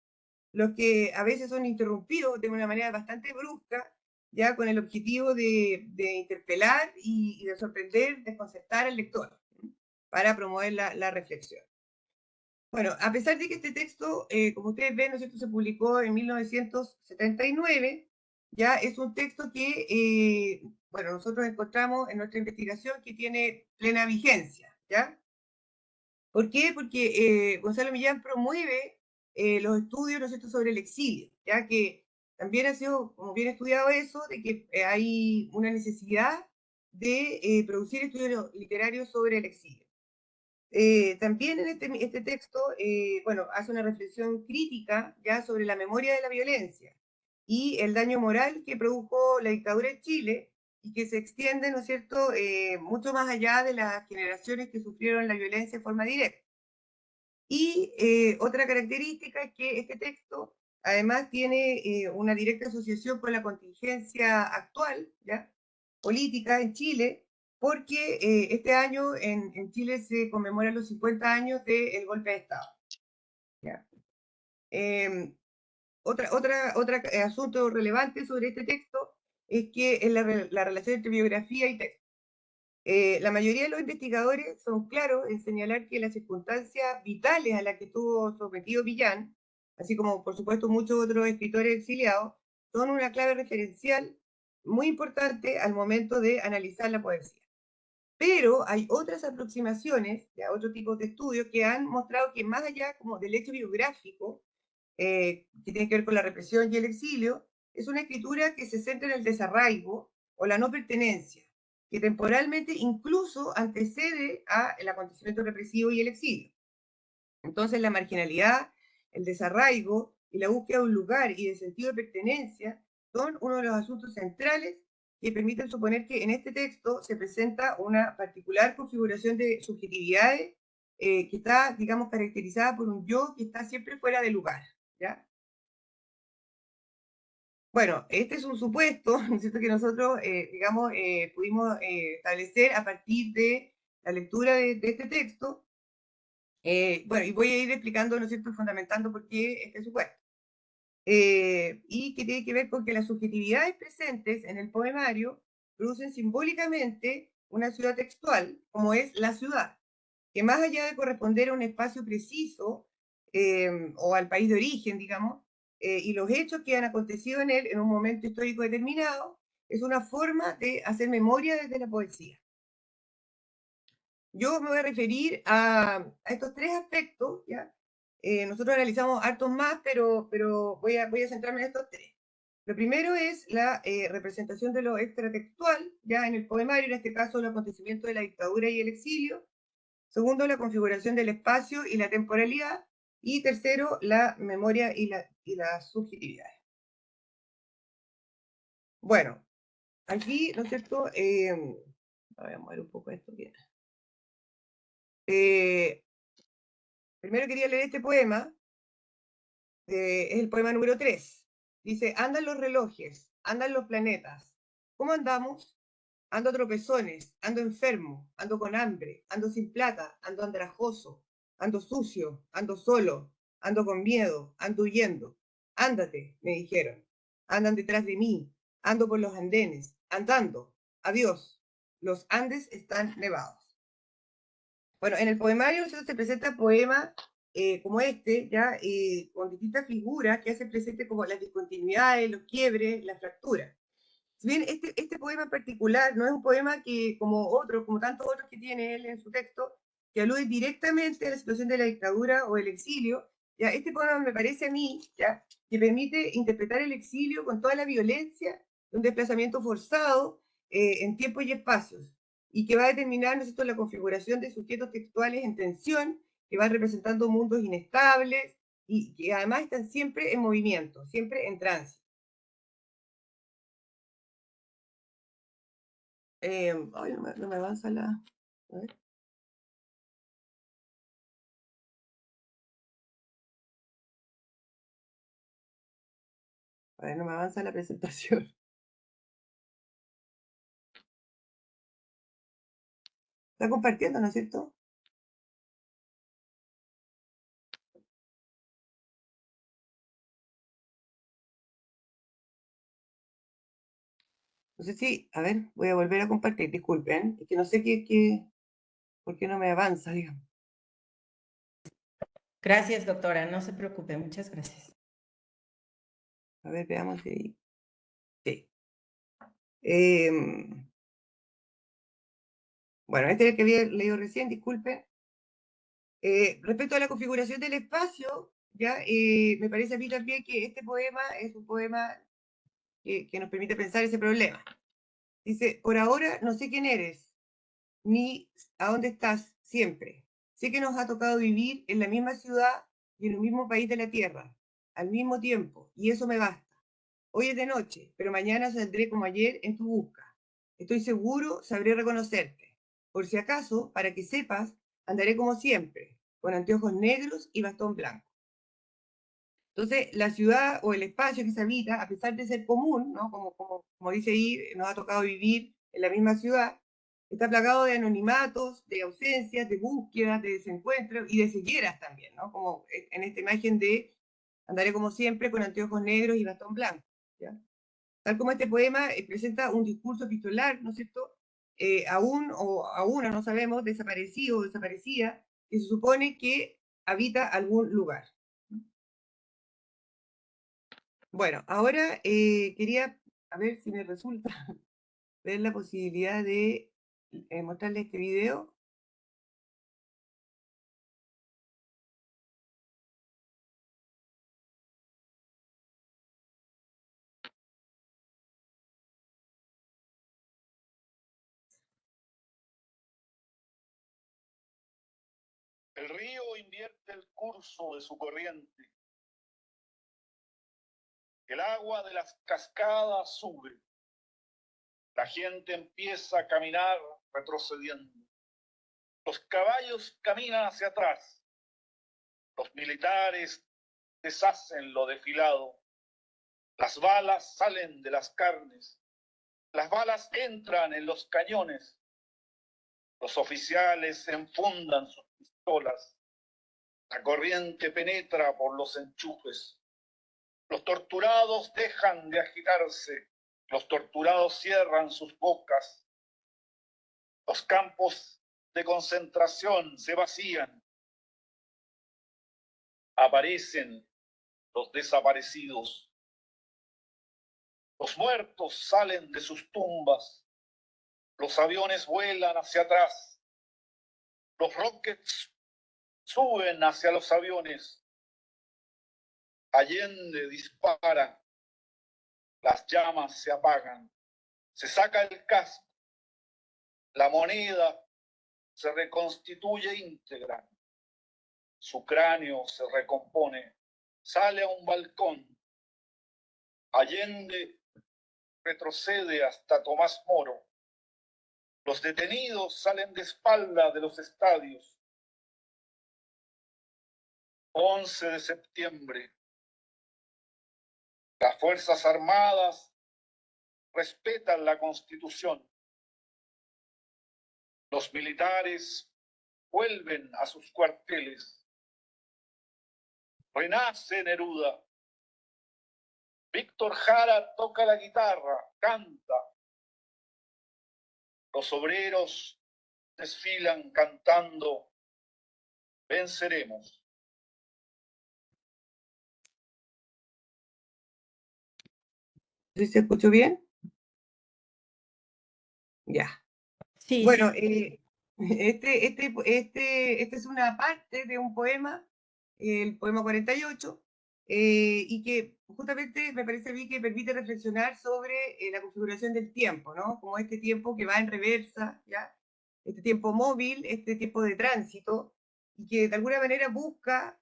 los que a veces son interrumpidos de una manera bastante brusca, ya con el objetivo de interpelar y de sorprender, desconcertar al lector, para promover la reflexión. Bueno, a pesar de que este texto, como ustedes ven, ¿no es cierto?, se publicó en 1979, ya es un texto que, bueno, nosotros encontramos en nuestra investigación que tiene plena vigencia, ¿ya? ¿Por qué? Porque Gonzalo Millán promueve los estudios, ¿no es cierto?, sobre el exilio, ya que también ha sido como bien estudiado eso, de que hay una necesidad de producir estudios literarios sobre el exilio. También en este texto, bueno, hace una reflexión crítica ya sobre la memoria de la violencia y el daño moral que produjo la dictadura en Chile y que se extiende, ¿no es cierto?, mucho más allá de las generaciones que sufrieron la violencia de forma directa. Y otra característica es que este texto además tiene una directa asociación con la contingencia actual, ¿ya?, política en Chile, porque este año en Chile se conmemoran los 50 años del golpe de Estado, ¿ya? Otro asunto relevante sobre este texto es que es la relación entre biografía y texto. La mayoría de los investigadores son claros en señalar que las circunstancias vitales a las que estuvo sometido Millán, así como por supuesto muchos otros escritores exiliados, son una clave referencial muy importante al momento de analizar la poesía. Pero hay otras aproximaciones, ya, otro tipo de estudios que han mostrado que más allá como del hecho biográfico, que tiene que ver con la represión y el exilio, es una escritura que se centra en el desarraigo o la no pertenencia, que temporalmente incluso antecede al acontecimiento represivo y el exilio. Entonces la marginalidad, el desarraigo y la búsqueda de un lugar y de sentido de pertenencia son uno de los asuntos centrales que permiten suponer que en este texto se presenta una particular configuración de subjetividades que está, digamos, caracterizada por un yo que está siempre fuera de lugar, ¿ya? Bueno, este es un supuesto, ¿no es cierto?, que nosotros, digamos, pudimos establecer a partir de la lectura de este texto. Bueno, y voy a ir explicando, ¿no es cierto?, fundamentando por qué este supuesto. Y que tiene que ver con que las subjetividades presentes en el poemario producen simbólicamente una ciudad textual, como es la ciudad, que más allá de corresponder a un espacio preciso o al país de origen, digamos, y los hechos que han acontecido en él en un momento histórico determinado, es una forma de hacer memoria desde la poesía. Yo me voy a referir a estos tres aspectos, ¿ya? Nosotros analizamos hartos más, pero voy a centrarme en estos tres. Lo primero es la representación de lo extratextual, ya en el poemario, en este caso los acontecimientos de la dictadura y el exilio. Segundo, la configuración del espacio y la temporalidad. Y tercero, la memoria y la subjetividad. Bueno, aquí, ¿no es cierto? Voy a mover un poco esto bien. Primero quería leer este poema. Es el poema número 3. Dice, andan los relojes, andan los planetas. ¿Cómo andamos? Ando a tropezones, ando enfermo, ando con hambre, ando sin plata, ando andrajoso, ando sucio, ando solo, ando con miedo, ando huyendo. Ándate, me dijeron. Andan detrás de mí, ando por los andenes, andando. Adiós. Los Andes están nevados. Bueno, en el poemario se presenta poemas como este, ya con distintas figuras que hacen presente como las discontinuidades, los quiebres, las fracturas. Si bien este poema en particular no es un poema que, como tantos otros que tiene él en su texto, que alude directamente a la situación de la dictadura o el exilio, ya este poema me parece a mí, ya, que permite interpretar el exilio con toda la violencia de un desplazamiento forzado en tiempo y espacios, y que va a determinar, ¿no es cierto?, la configuración de sujetos textuales en tensión, que van representando mundos inestables, y que además están siempre en movimiento, siempre en tránsito. Ay, no me avanza la... A ver. A ver, no me avanza la presentación. Está compartiendo, ¿no es cierto? No sé si, a ver, voy a volver a compartir, disculpen, es que no sé por qué no me avanza, digamos. Gracias, doctora, no se preocupe, muchas gracias. A ver, veamos si... Sí. Bueno, este es el que había leído recién, disculpen. Respecto a la configuración del espacio, ya me parece a mí también que este poema es un poema que nos permite pensar ese problema. Dice, por ahora no sé quién eres, ni a dónde estás siempre. Sé que nos ha tocado vivir en la misma ciudad y en el mismo país de la tierra, al mismo tiempo, y eso me basta. Hoy es de noche, pero mañana saldré como ayer en tu busca. Estoy seguro, sabré reconocerte. Por si acaso, para que sepas, andaré como siempre, con anteojos negros y bastón blanco. Entonces, la ciudad o el espacio que se habita, a pesar de ser común, ¿no? Como dice ahí, nos ha tocado vivir en la misma ciudad, está plagado de anonimatos, de ausencias, de búsquedas, de desencuentros y de cegueras también, ¿no? Como en esta imagen de andaré como siempre con anteojos negros y bastón blanco, ¿ya? Tal como este poema presenta un discurso epistolar, ¿no es cierto? Aún o a una, no sabemos, desaparecido o desaparecida, que se supone que habita algún lugar. Bueno, ahora quería, a ver si me resulta ver la posibilidad de mostrarles este video. El río invierte el curso de su corriente. El agua de las cascadas sube. La gente empieza a caminar retrocediendo. Los caballos caminan hacia atrás. Los militares deshacen lo desfilado. Las balas salen de las carnes. Las balas entran en los cañones. Los oficiales enfundan sus pistolas. La corriente penetra por los enchufes. Los torturados dejan de agitarse. Los torturados cierran sus bocas. Los campos de concentración se vacían. Aparecen los desaparecidos. Los muertos salen de sus tumbas. Los aviones vuelan hacia atrás. Los rockets suben hacia los aviones. Allende dispara. Las llamas se apagan. Se saca el casco. La moneda se reconstituye íntegra. Su cráneo se recompone. Sale a un balcón. Allende retrocede hasta Tomás Moro. Los detenidos salen de espalda de los estadios. 11 de septiembre. Las Fuerzas Armadas respetan la Constitución. Los militares vuelven a sus cuarteles. Renace Neruda. Víctor Jara toca la guitarra, canta. Los obreros desfilan cantando Venceremos. ¿Sí se escuchó bien? Ya. Sí, Bueno, sí. este es una parte de un poema, el poema 48, y que justamente me parece a mí que permite reflexionar sobre la configuración del tiempo, ¿no? Como este tiempo que va en reversa, ¿ya? Este tiempo móvil, este tiempo de tránsito, y que de alguna manera busca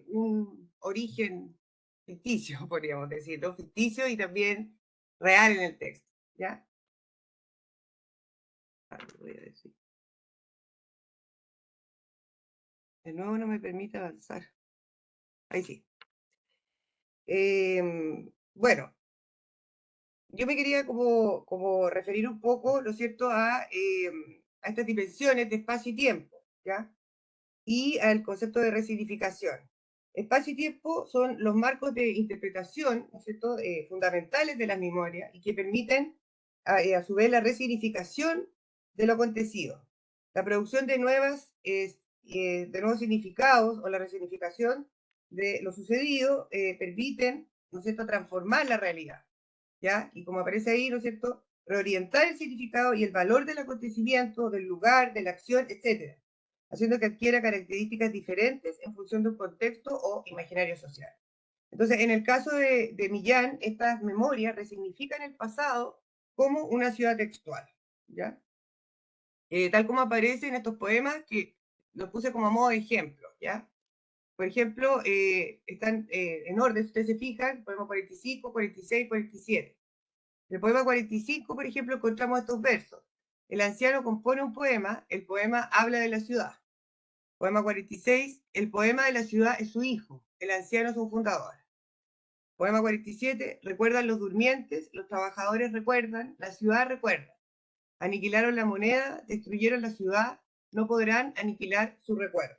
un origen ficticio, podríamos decirlo, ficticio y también real en el texto, ¿ya? Voy a decir. De nuevo no me permite avanzar. Ahí sí. Bueno, yo me quería como referir un poco, ¿no es cierto?, a estas dimensiones de espacio y tiempo, ¿ya? Y al concepto de resignificación. Espacio y tiempo son los marcos de interpretación, ¿no es cierto?, fundamentales de las memorias y que permiten a su vez la resignificación de lo acontecido. La producción de nuevos significados o la resignificación de lo sucedido permiten, ¿no es cierto?, transformar la realidad, ¿ya? Y como aparece ahí, ¿no es cierto?, reorientar el significado y el valor del acontecimiento, del lugar, de la acción, etcétera, haciendo que adquiera características diferentes en función de un contexto o imaginario social. Entonces, en el caso de Millán, estas memorias resignifican el pasado como una ciudad textual, ¿ya? Tal como aparece en estos poemas que los puse como a modo de ejemplo, ¿ya? Por ejemplo, están en orden, si ustedes se fijan, poema 45, 46, 47. En el poema 45, por ejemplo, encontramos estos versos. El anciano compone un poema, el poema habla de la ciudad. Poema 46, el poema de la ciudad es su hijo, el anciano es su fundador. Poema 47, recuerdan los durmientes, los trabajadores recuerdan, la ciudad recuerda. Aniquilaron la moneda, destruyeron la ciudad, no podrán aniquilar su recuerdo.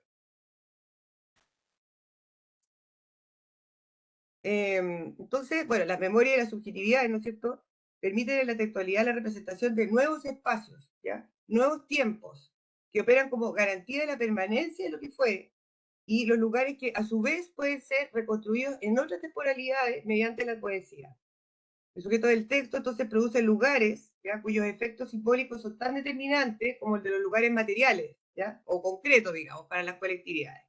Entonces, bueno, las memorias y las subjetividades, ¿no es cierto?, permiten en la textualidad la representación de nuevos espacios, ¿ya? Nuevos tiempos, que operan como garantía de la permanencia de lo que fue, y los lugares que a su vez pueden ser reconstruidos en otras temporalidades mediante la poesía. El sujeto del texto entonces produce lugares, ¿ya?, cuyos efectos simbólicos son tan determinantes como el de los lugares materiales, ¿ya?, o concretos, digamos, para las colectividades.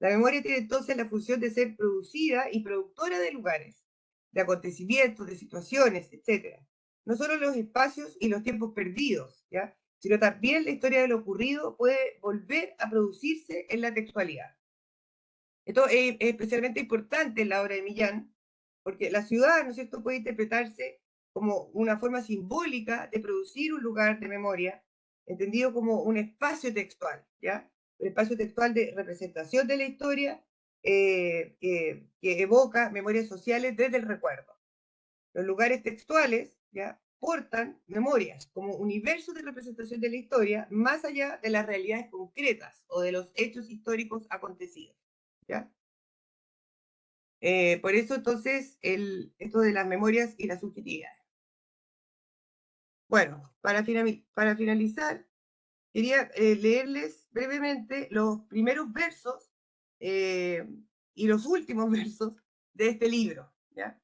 La memoria tiene entonces la función de ser producida y productora de lugares, de acontecimientos, de situaciones, etc. No solo los espacios y los tiempos perdidos, ¿ya?, sino también la historia de lo ocurrido puede volver a producirse en la textualidad. Esto es especialmente importante en la obra de Millán, porque la ciudad, ¿no es cierto?, puede interpretarse como una forma simbólica de producir un lugar de memoria, entendido como un espacio textual, ¿ya? Un espacio textual de representación de la historia que evoca memorias sociales desde el recuerdo. Los lugares textuales, ¿ya?, portan memorias como universos de representación de la historia más allá de las realidades concretas o de los hechos históricos acontecidos, ¿ya? Por eso entonces esto de las memorias y la subjetividad. Bueno, para finalizar, quería leerles brevemente los primeros versos y los últimos versos de este libro, ¿ya?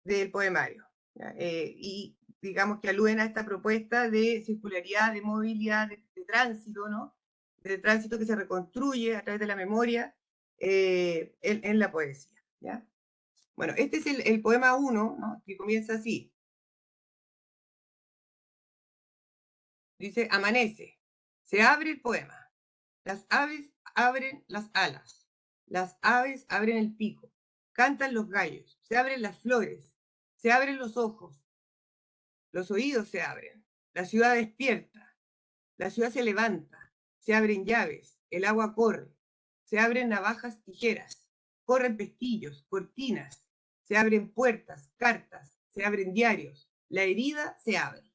Del poemario, ¿ya? Y digamos que aluden a esta propuesta de circularidad, de movilidad, de tránsito, ¿no? De tránsito que se reconstruye a través de la memoria en la poesía, ¿ya? Bueno, este es el poema 1, ¿no? Que comienza así. Dice, amanece, se abre el poema. Las aves abren las alas, las aves abren el pico, cantan los gallos, se abren las flores, se abren los oídos se abren, la ciudad despierta, la ciudad se levanta, se abren llaves, el agua corre, se abren navajas, tijeras, corren pestillos, cortinas, se abren puertas, cartas, se abren diarios, la herida se abre.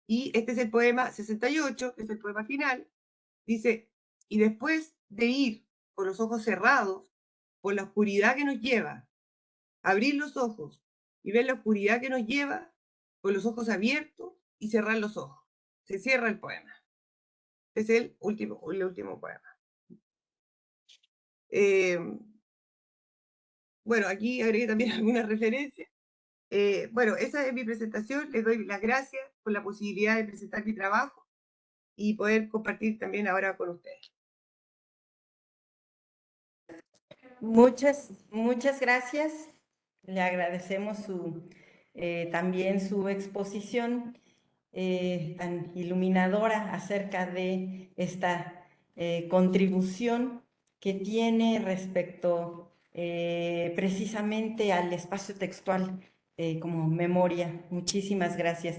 Y este es el poema 68, que es el poema final. Dice, y después de ir con los ojos cerrados por la oscuridad que nos lleva, abrir los ojos y ver la oscuridad que nos lleva con los ojos abiertos y cerrar los ojos. Se cierra el poema. Este es el último poema. Bueno, aquí agregué también algunas referencias. Bueno, esa es mi presentación. Les doy las gracias por la posibilidad de presentar mi trabajo y poder compartir también ahora con ustedes. Muchas gracias. Le agradecemos también su exposición tan iluminadora acerca de esta contribución que tiene respecto precisamente al espacio textual como memoria. Muchísimas gracias.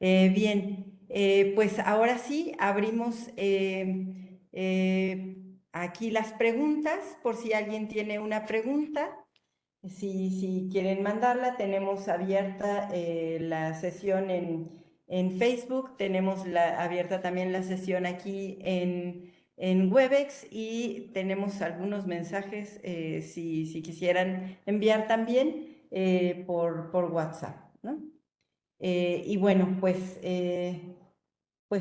Bien, pues ahora sí abrimos aquí las preguntas, por si alguien tiene una pregunta. Si quieren mandarla, tenemos abierta la sesión en Facebook, tenemos abierta también la sesión aquí en Webex y tenemos algunos mensajes si quisieran enviar también por WhatsApp, ¿no? Y bueno, pues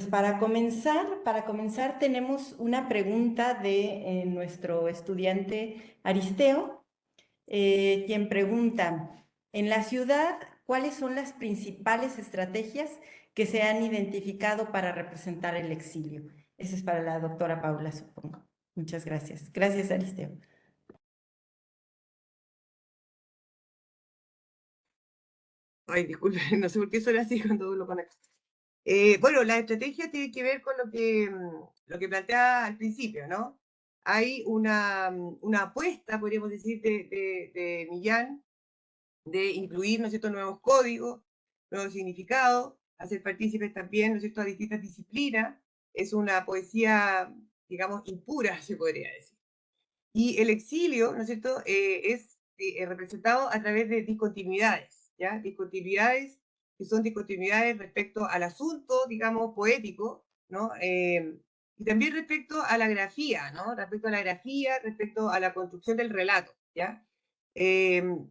para comenzar tenemos una pregunta de nuestro estudiante Aristeo, quien pregunta, en la ciudad, ¿cuáles son las principales estrategias que se han identificado para representar el exilio? Ese es para la doctora Paula, supongo. Muchas gracias. Gracias, Aristeo. Ay, disculpe, no sé por qué suena así cuando lo conecto. Bueno, la estrategia tiene que ver con lo que planteaba al principio, ¿no? Hay una apuesta, podríamos decir, de Millán de incluir, ¿no es cierto?, nuevos códigos, nuevos significados, hacer partícipes también, ¿no es cierto?, a distintas disciplinas. Es una poesía, digamos, impura, se podría decir. Y el exilio, ¿no es cierto?, es representado a través de discontinuidades, ¿ya? Discontinuidades que son discontinuidades respecto al asunto, digamos, poético, ¿no? Y también respecto a la grafía, ¿no? Respecto a la grafía, respecto a la construcción del relato, ¿ya?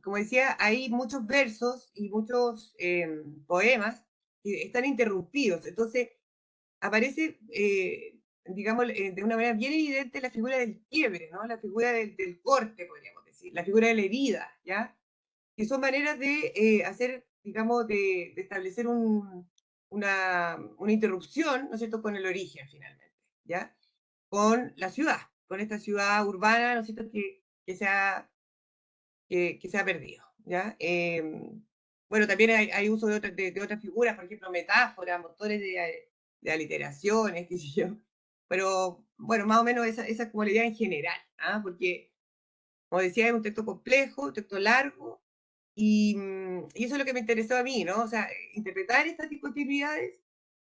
Como decía, hay muchos versos y muchos poemas que están interrumpidos, entonces aparece, digamos, de una manera bien evidente la figura del quiebre, ¿no? La figura del corte, podríamos decir, la figura de la herida, ¿ya? Que son maneras de hacer, digamos, de establecer una interrupción, ¿no es cierto?, con el origen, finalmente, ¿ya? Con la ciudad, con esta ciudad urbana, ¿no es cierto?, que se ha perdido, ¿ya? Bueno, también hay uso de otras figuras, por ejemplo, metáforas, motores de aliteraciones, qué sé yo. Pero, bueno, más o menos esa es como la idea en general, ¿ah? Porque, como decía, es un texto complejo, un texto largo, y eso es lo que me interesó a mí, ¿no? O sea, interpretar estas discontinuidades,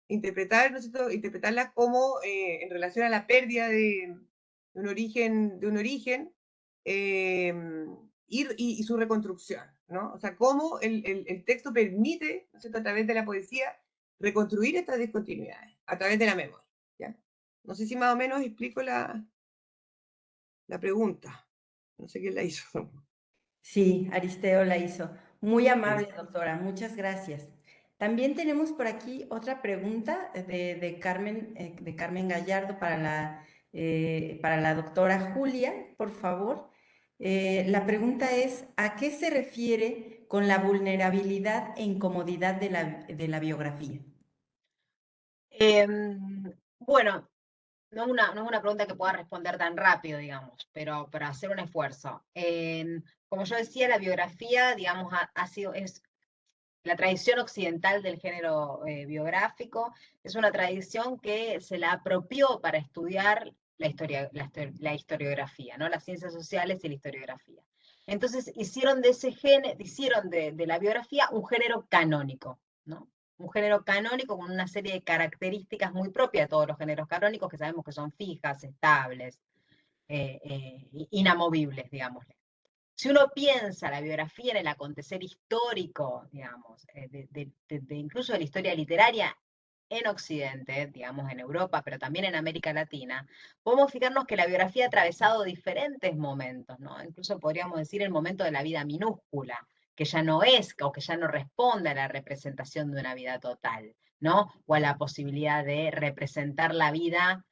interpretar, ¿no es cierto?, interpretarlas como en relación a la pérdida de un origen, y su reconstrucción, ¿no? O sea, cómo el texto permite, ¿no es cierto?, a través de la poesía, reconstruir estas discontinuidades, a través de la memoria, ¿ya? No sé si más o menos explico la pregunta. No sé quién la hizo. Sí, Aristeo la hizo. Muy amable, Aristeo. doctora. Muchas gracias. También tenemos por aquí otra pregunta de Carmen Gallardo para la doctora Julia, por favor. La pregunta es, ¿a qué se refiere con la vulnerabilidad e incomodidad de la biografía? Bueno, no es una pregunta que pueda responder tan rápido, digamos, pero para hacer un esfuerzo. Como yo decía, la biografía, digamos, es la tradición occidental del género biográfico, es una tradición que se la apropió para estudiar la historiografía, ¿no? Las ciencias sociales y la historiografía. Entonces hicieron de la biografía un género canónico, ¿no? Un género canónico con una serie de características muy propias de todos los géneros canónicos que sabemos que son fijas, estables, inamovibles, digámosle. Si uno piensa la biografía en el acontecer histórico, digamos, incluso de la historia literaria en Occidente, digamos en Europa, pero también en América Latina, podemos fijarnos que la biografía ha atravesado diferentes momentos, ¿no? Incluso podríamos decir el momento de la vida minúscula, que ya no es, o que ya no responde a la representación de una vida total, ¿no? O a la posibilidad de representar la vida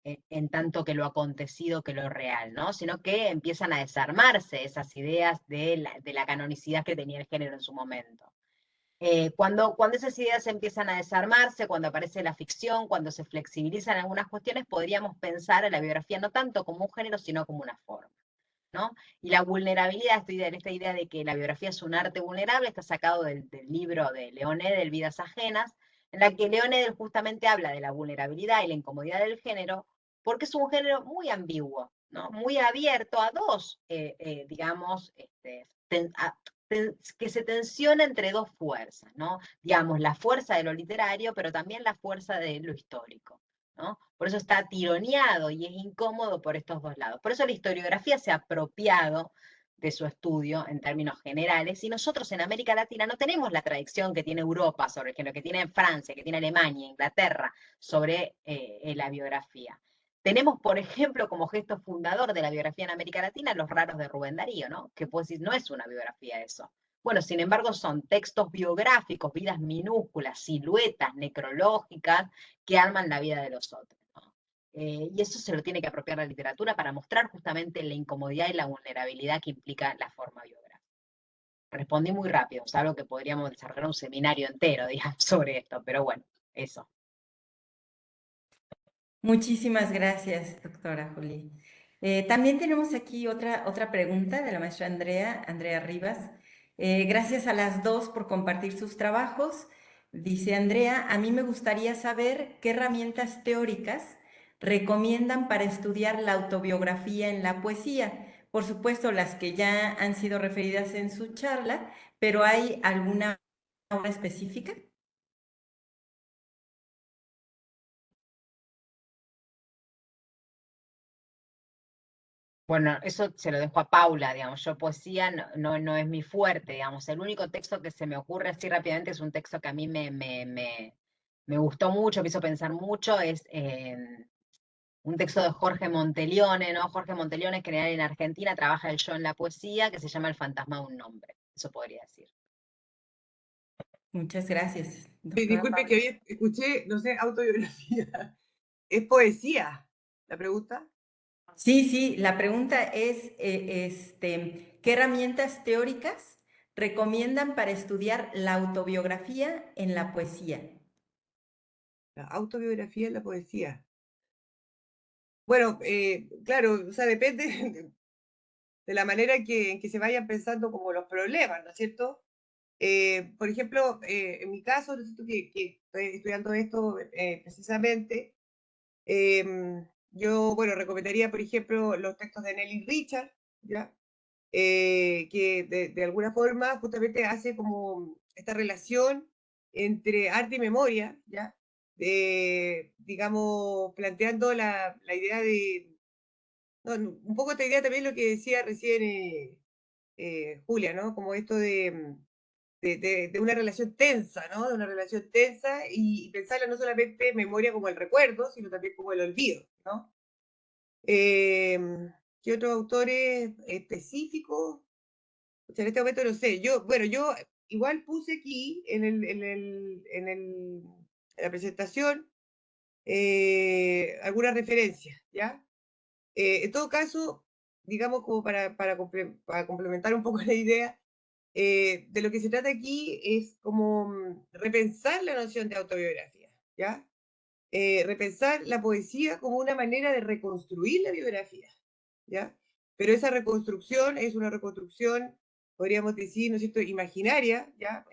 en tanto que lo acontecido que lo real, ¿no? Sino que empiezan a desarmarse esas ideas de la canonicidad que tenía el género en su momento. Cuando esas ideas empiezan a desarmarse, cuando aparece la ficción, cuando se flexibilizan algunas cuestiones, podríamos pensar en la biografía no tanto como un género, sino como una forma, ¿no? Y la vulnerabilidad, esta idea de que la biografía es un arte vulnerable, está sacado del libro de Leonedel, Vidas Ajenas, en la que Leonedel justamente habla de la vulnerabilidad y la incomodidad del género, porque es un género muy ambiguo, ¿no? Muy abierto a dos, digamos, que se tensiona entre dos fuerzas, ¿no? Digamos, la fuerza de lo literario, pero también la fuerza de lo histórico, ¿no? Por eso está tironeado y es incómodo por estos dos lados. Por eso la historiografía se ha apropiado de su estudio en términos generales, y nosotros en América Latina no tenemos la tradición que tiene Europa sobre el género, que tiene Francia, que tiene Alemania, Inglaterra, sobre la biografía. Tenemos, por ejemplo, como gesto fundador de la biografía en América Latina, Los raros de Rubén Darío, ¿no? Que pues no es una biografía eso. Bueno, sin embargo, son textos biográficos, vidas minúsculas, siluetas necrológicas que arman la vida de los otros, ¿no? Y eso se lo tiene que apropiar la literatura para mostrar justamente la incomodidad y la vulnerabilidad que implica la forma biográfica. Respondí muy rápido, es algo que podríamos desarrollar un seminario entero, digamos, sobre esto, pero bueno, eso. Muchísimas gracias, doctora Juli. También tenemos aquí otra pregunta de la maestra Andrea Rivas. Gracias a las dos por compartir sus trabajos. Dice Andrea, a mí me gustaría saber qué herramientas teóricas recomiendan para estudiar la autobiografía en la poesía. Por supuesto, las que ya han sido referidas en su charla, pero ¿hay alguna obra específica? Bueno, eso se lo dejo a Paula, digamos. Yo poesía no es mi fuerte, digamos. El único texto que se me ocurre así rápidamente es un texto que a mí me gustó mucho, me hizo pensar mucho, es un texto de Jorge Monteleone, ¿no? Jorge Monteleone es general en Argentina, trabaja el yo en la poesía, que se llama El fantasma de un nombre. Eso podría decir. Muchas gracias, doctora Disculpe que hoy escuché, no sé, autobiografía. ¿Es poesía la pregunta? Sí, la pregunta es, ¿qué herramientas teóricas recomiendan para estudiar la autobiografía en la poesía? La autobiografía en la poesía. Bueno, claro, o sea, depende de la manera en que se vayan pensando como los problemas, ¿no es cierto? Por ejemplo, en mi caso, ¿no es cierto? Que estoy estudiando esto precisamente, yo, bueno, recomendaría, por ejemplo, los textos de Nelly Richard, ¿ya? Que de alguna forma justamente hace como esta relación entre arte y memoria, ¿ya? Digamos, planteando la idea de, un poco esta idea también lo que decía recién Julia, ¿no? Como esto de una relación tensa, ¿no? De una relación tensa y pensarla no solamente memoria como el recuerdo, sino también como el olvido, ¿no? ¿Qué otros autores específicos? O sea, en este momento no sé. Bueno, yo igual puse aquí en la presentación algunas referencias, ¿ya? En todo caso, digamos, como para complementar un poco la idea, de lo que se trata aquí es como repensar la noción de autobiografía, ¿ya? Repensar la poesía como una manera de reconstruir la biografía, ¿ya? Pero esa reconstrucción es una reconstrucción, podríamos decir, ¿no es cierto?, imaginaria, ¿ya?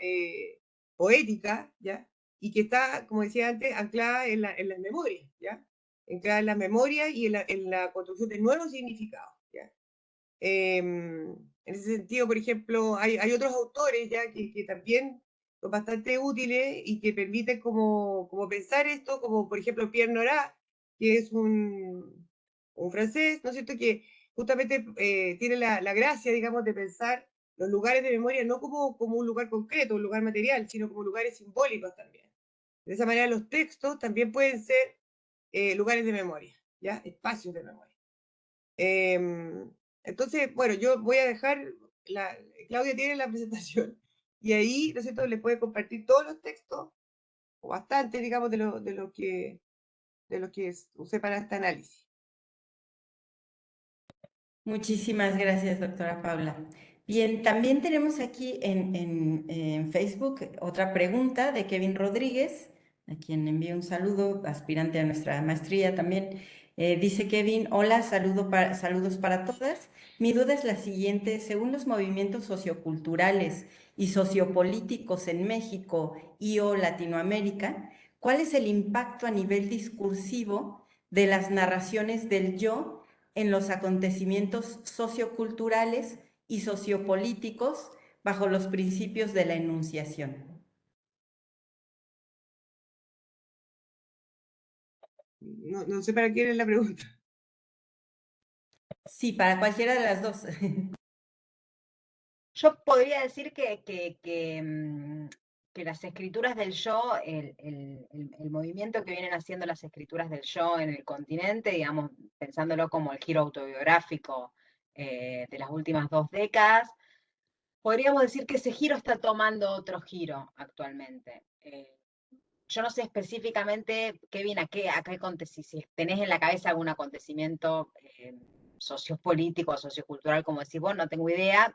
Poética, ¿ya? Y que está, como decía antes, anclada en las memorias, ¿ya? Anclada en las memorias y en la construcción de nuevos significados, ¿ya? En ese sentido, por ejemplo, hay otros autores ya que también son bastante útiles y que permiten como pensar esto, como por ejemplo Pierre Nora, que es un francés, ¿no es cierto?, que justamente tiene la gracia, digamos, de pensar los lugares de memoria no como un lugar concreto, un lugar material, sino como lugares simbólicos también. De esa manera los textos también pueden ser lugares de memoria, ¿ya? Espacios de memoria. Entonces, bueno, yo voy a dejar, Claudia tiene la presentación, y ahí, ¿no es cierto?, le puede compartir todos los textos, o bastante, digamos, de lo que usé para este análisis. Muchísimas gracias, doctora Paula. Bien, también tenemos aquí en Facebook otra pregunta de Kevin Rodríguez, a quien envío un saludo, aspirante a nuestra maestría también. Dice Kevin, hola, saludos para todas. Mi duda es la siguiente, según los movimientos socioculturales y sociopolíticos en México y o Latinoamérica, ¿cuál es el impacto a nivel discursivo de las narraciones del yo en los acontecimientos socioculturales y sociopolíticos bajo los principios de la enunciación? No sé para quién es la pregunta. Sí, para cualquiera de las dos. Yo podría decir que las escrituras del yo, el movimiento que vienen haciendo las escrituras del yo en el continente, digamos, pensándolo como el giro autobiográfico de las últimas 2 décadas, podríamos decir que ese giro está tomando otro giro actualmente. Yo no sé específicamente, Kevin, si tenés en la cabeza algún acontecimiento sociopolítico, sociocultural, como decís vos, no tengo idea,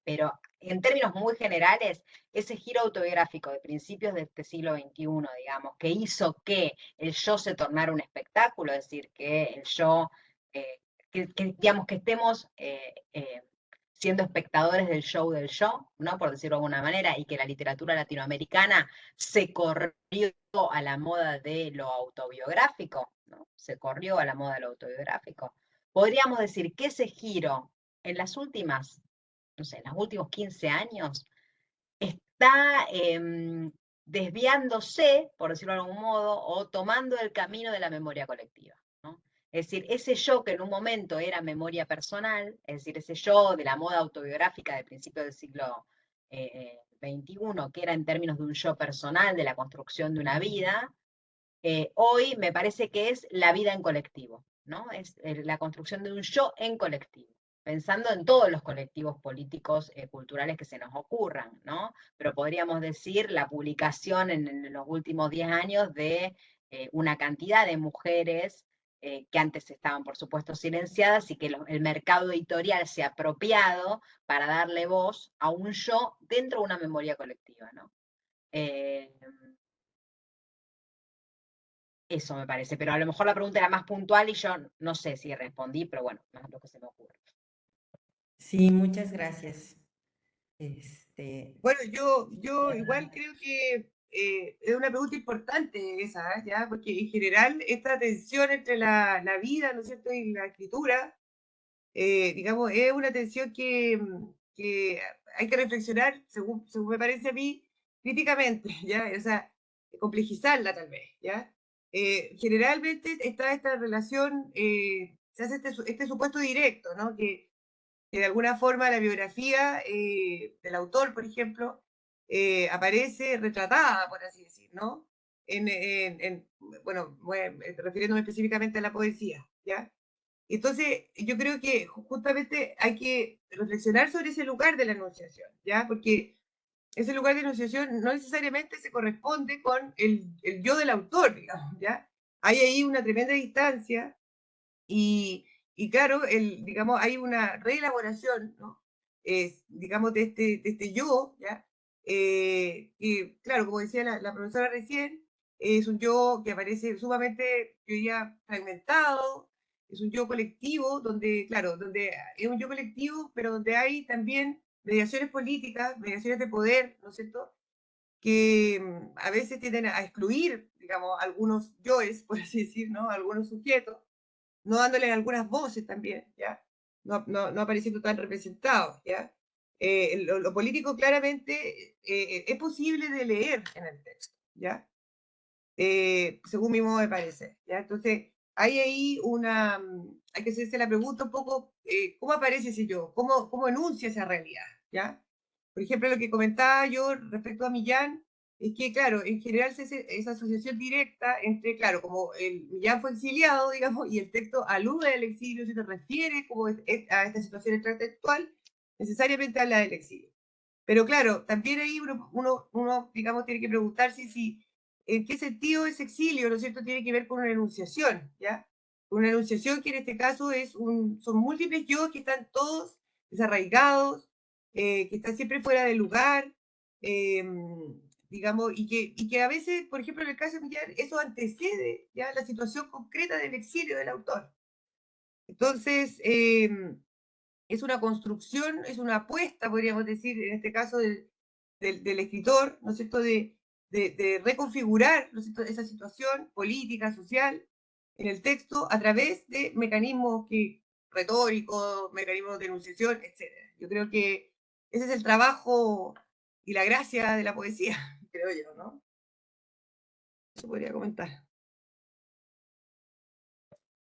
pero en términos muy generales, ese giro autobiográfico de principios de este siglo XXI, digamos, que hizo que el yo se tornara un espectáculo, es decir, que el yo, digamos, que estemos siendo espectadores del show, ¿no? Por decirlo de alguna manera, y que la literatura latinoamericana se corrió a la moda de lo autobiográfico, ¿no? Se corrió a la moda de lo autobiográfico. Podríamos decir que ese giro en las últimas, no sé, en los últimos 15 años, está desviándose, por decirlo de algún modo, o tomando el camino de la memoria colectiva. Es decir, ese yo que en un momento era memoria personal, es decir, ese yo de la moda autobiográfica de principios del siglo XXI, que era en términos de un yo personal, de la construcción de una vida, hoy me parece que es la vida en colectivo, ¿no? Es la construcción de un yo en colectivo, pensando en todos los colectivos políticos, culturales que se nos ocurran, ¿no? Pero podríamos decir la publicación en los últimos 10 años de una cantidad de mujeres que antes estaban, por supuesto, silenciadas y que el mercado editorial se ha apropiado para darle voz a un yo dentro de una memoria colectiva, ¿no? Eso me parece, pero a lo mejor la pregunta era más puntual y yo no sé si respondí, pero bueno, no es lo que se me ocurre. Sí, muchas gracias. Bueno, yo igual creo que es una pregunta importante esa, ¿ya? Porque en general esta tensión entre la vida, ¿no es cierto?, y la escritura, digamos, es una tensión que hay que reflexionar, según me parece a mí, críticamente, ¿ya? O sea, complejizarla tal vez, ¿ya? Generalmente está esta relación, se hace este supuesto directo, ¿no? Que de alguna forma la biografía del autor, por ejemplo, aparece retratada, por así decir, ¿no? Bueno, refiriéndome específicamente a la poesía, ¿ya? Entonces, yo creo que justamente hay que reflexionar sobre ese lugar de la enunciación, ¿ya? Porque ese lugar de enunciación no necesariamente se corresponde con el yo del autor, digamos, ¿ya? Hay ahí una tremenda distancia y claro, digamos, hay una reelaboración, ¿no? Digamos, de este yo, ¿ya? Que, claro, como decía la profesora recién, es un yo que aparece sumamente, yo diría, fragmentado, es un yo colectivo, donde, claro, donde es un yo colectivo, pero donde hay también mediaciones políticas, mediaciones de poder, ¿no es cierto?, que a veces tienden a excluir, digamos, algunos yoes, por así decir, ¿no? Algunos sujetos, no dándoles algunas voces también, ¿ya? No apareciendo tan representados, ¿ya? Lo político claramente es posible de leer en el texto, ¿ya? Según mi modo de parecer, ¿ya? Entonces, hay ahí hay que hacerse la pregunta un poco, ¿cómo aparece ese yo? ¿Cómo enuncia esa realidad, ¿ya? Por ejemplo, lo que comentaba yo respecto a Millán, es que, claro, en general esa asociación directa entre, claro, como Millán fue exiliado, digamos, y el texto alude al exilio, se refiere como a esta situación extratextual, necesariamente habla del exilio. Pero claro, también ahí uno, digamos, tiene que preguntarse si, en qué sentido ese exilio, ¿no es cierto?, tiene que ver con una enunciación, ¿ya? Una enunciación que en este caso son múltiples yo que están todos desarraigados, que están siempre fuera de lugar, digamos, y que a veces, por ejemplo, en el caso de Millán, eso antecede ya la situación concreta del exilio del autor. Entonces, es una construcción, es una apuesta, podríamos decir, en este caso del escritor, ¿no es cierto?, de reconfigurar, ¿no es cierto?, esa situación política, social, en el texto a través de mecanismos retóricos, mecanismos de enunciación, etc. Yo creo que ese es el trabajo y la gracia de la poesía, creo yo, ¿no? Eso podría comentar.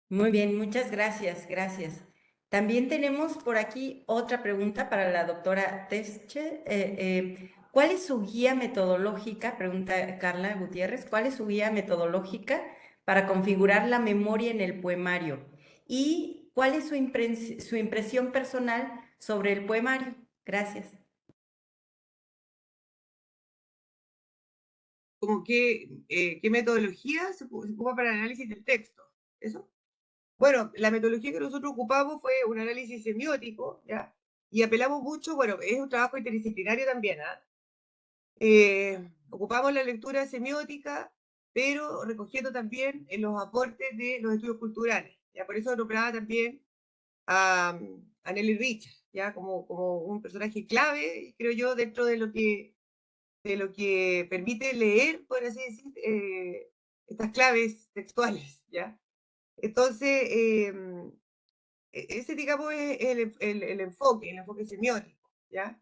Muy bien, muchas gracias, gracias. También tenemos por aquí otra pregunta para la doctora Tesche. ¿Cuál es su guía metodológica? Pregunta Carla Gutiérrez. ¿Cuál es su guía metodológica para configurar la memoria en el poemario? ¿Y cuál es su impresión personal sobre el poemario? Gracias. Como qué metodología se ocupa para el análisis del texto. ¿Eso? Bueno, la metodología que nosotros ocupamos fue un análisis semiótico, ¿ya? Y apelamos mucho, bueno, es un trabajo interdisciplinario también, ¿ah? Ocupamos la lectura semiótica, pero recogiendo también los aportes de los estudios culturales, ¿ya? Por eso nombraba también a Nelly Richards, ¿ya? Como un personaje clave, creo yo, dentro de lo que permite leer, por así decir, estas claves textuales, ¿ya? Entonces, ese, digamos, es el enfoque semiótico, ¿ya?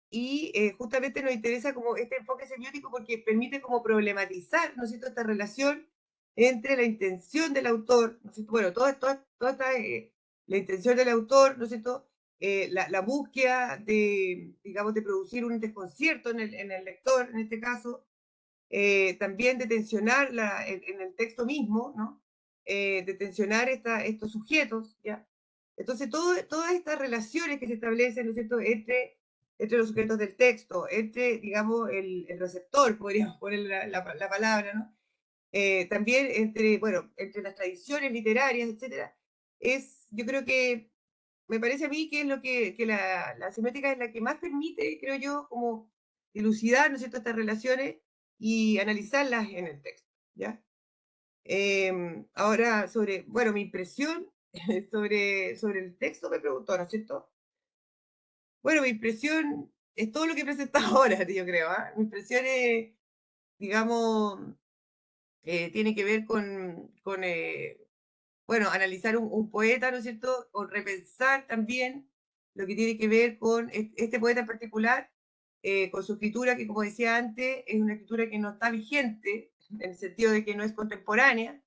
Y justamente nos interesa como este enfoque semiótico porque permite como problematizar, ¿no es cierto?, esta relación entre la intención del autor, ¿no es cierto? Bueno, toda esta, la intención del autor, ¿no es cierto?, la búsqueda de, digamos, de producir un desconcierto en el lector, en este caso, también de tensionar en el texto mismo, ¿no? De tensionar estos sujetos, ¿ya? Entonces, todas estas relaciones que se establecen, ¿no es cierto?, entre los sujetos del texto, entre, digamos, el receptor, podríamos poner la palabra, ¿no? También bueno, entre las tradiciones literarias, etcétera, yo creo que, me parece a mí que es lo que la semiótica es la que más permite, creo yo, como dilucidar, ¿no es cierto?, estas relaciones y analizarlas en el texto, ¿ya? Ahora, bueno, mi impresión sobre el texto me preguntó, ¿no es cierto? Bueno, mi impresión es todo lo que he presentado ahora, yo creo, ¿ah? Mi impresión es, digamos, tiene que ver con bueno, analizar un poeta, ¿no es cierto? Con repensar también lo que tiene que ver con este poeta en particular, con su escritura, que como decía antes, es una escritura que no está vigente, en el sentido de que no es contemporánea,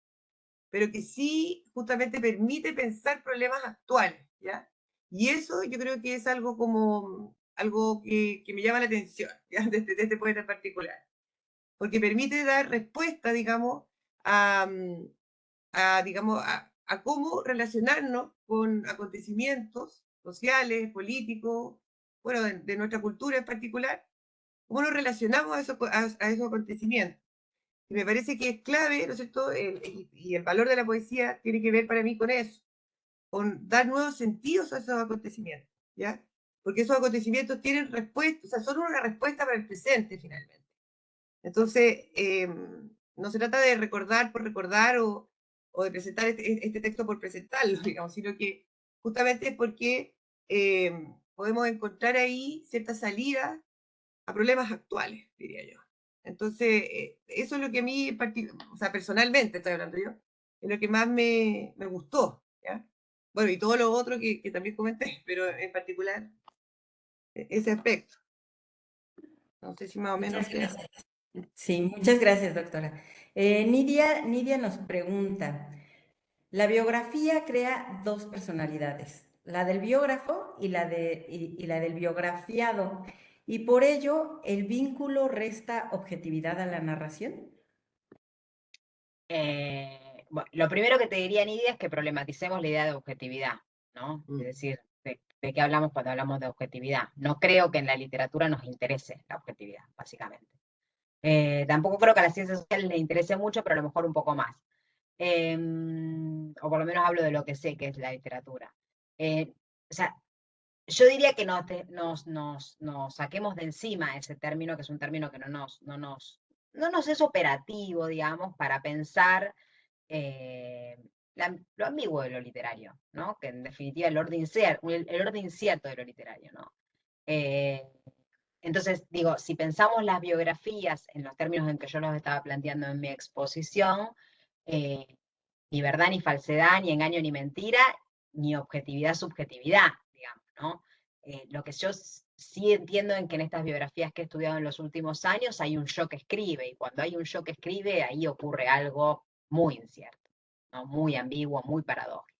pero que sí justamente permite pensar problemas actuales, ¿ya? Y eso yo creo que es algo como, algo que me llama la atención, ¿ya? De este poeta en particular, porque permite dar respuesta, digamos, digamos, a cómo relacionarnos con acontecimientos sociales, políticos, bueno, de nuestra cultura en particular, cómo nos relacionamos a esos acontecimientos. Y me parece que es clave, ¿no es cierto? Y el valor de la poesía tiene que ver para mí con eso, con dar nuevos sentidos a esos acontecimientos, ¿ya? Porque esos acontecimientos tienen respuesta, o sea, son una respuesta para el presente finalmente. Entonces, no se trata de recordar por recordar o de presentar este texto por presentarlo, digamos, sino que justamente es porque podemos encontrar ahí cierta salida a problemas actuales, diría yo. Entonces, eso es lo que a mí, o sea, personalmente estoy hablando yo, es lo que más me gustó, ¿ya? Bueno, y todo lo otro que también comenté, pero en particular ese aspecto. No sé si más o menos Muchas queda. gracias. Sí, muchas gracias, doctora. Nidia nos pregunta, la biografía crea dos personalidades, la del biógrafo y la del biografiado, y por ello el vínculo resta objetividad a la narración. Bueno, lo primero que te diría, Nidia, es que problematicemos la idea de objetividad, ¿no? Es decir, de qué hablamos cuando hablamos de objetividad. No creo que en la literatura nos interese la objetividad, básicamente. Tampoco creo que a las ciencias sociales les interese mucho, pero a lo mejor un poco más. O por lo menos hablo de lo que sé que es la literatura. O sea, yo diría que nos saquemos de encima ese término, que es un término que no nos es operativo, digamos, para pensar lo ambiguo de lo literario, ¿no? Que en definitiva el orden incierto de lo literario, ¿no? Entonces, digo, si pensamos las biografías en los términos en que yo los estaba planteando en mi exposición, ni verdad ni falsedad, ni engaño ni mentira, ni objetividad, subjetividad, digamos, ¿no? Lo que yo sí entiendo en que en estas biografías que he estudiado en los últimos años hay un yo que escribe, y cuando hay un yo que escribe, ahí ocurre algo muy incierto, ¿no? Muy ambiguo, muy paradójico.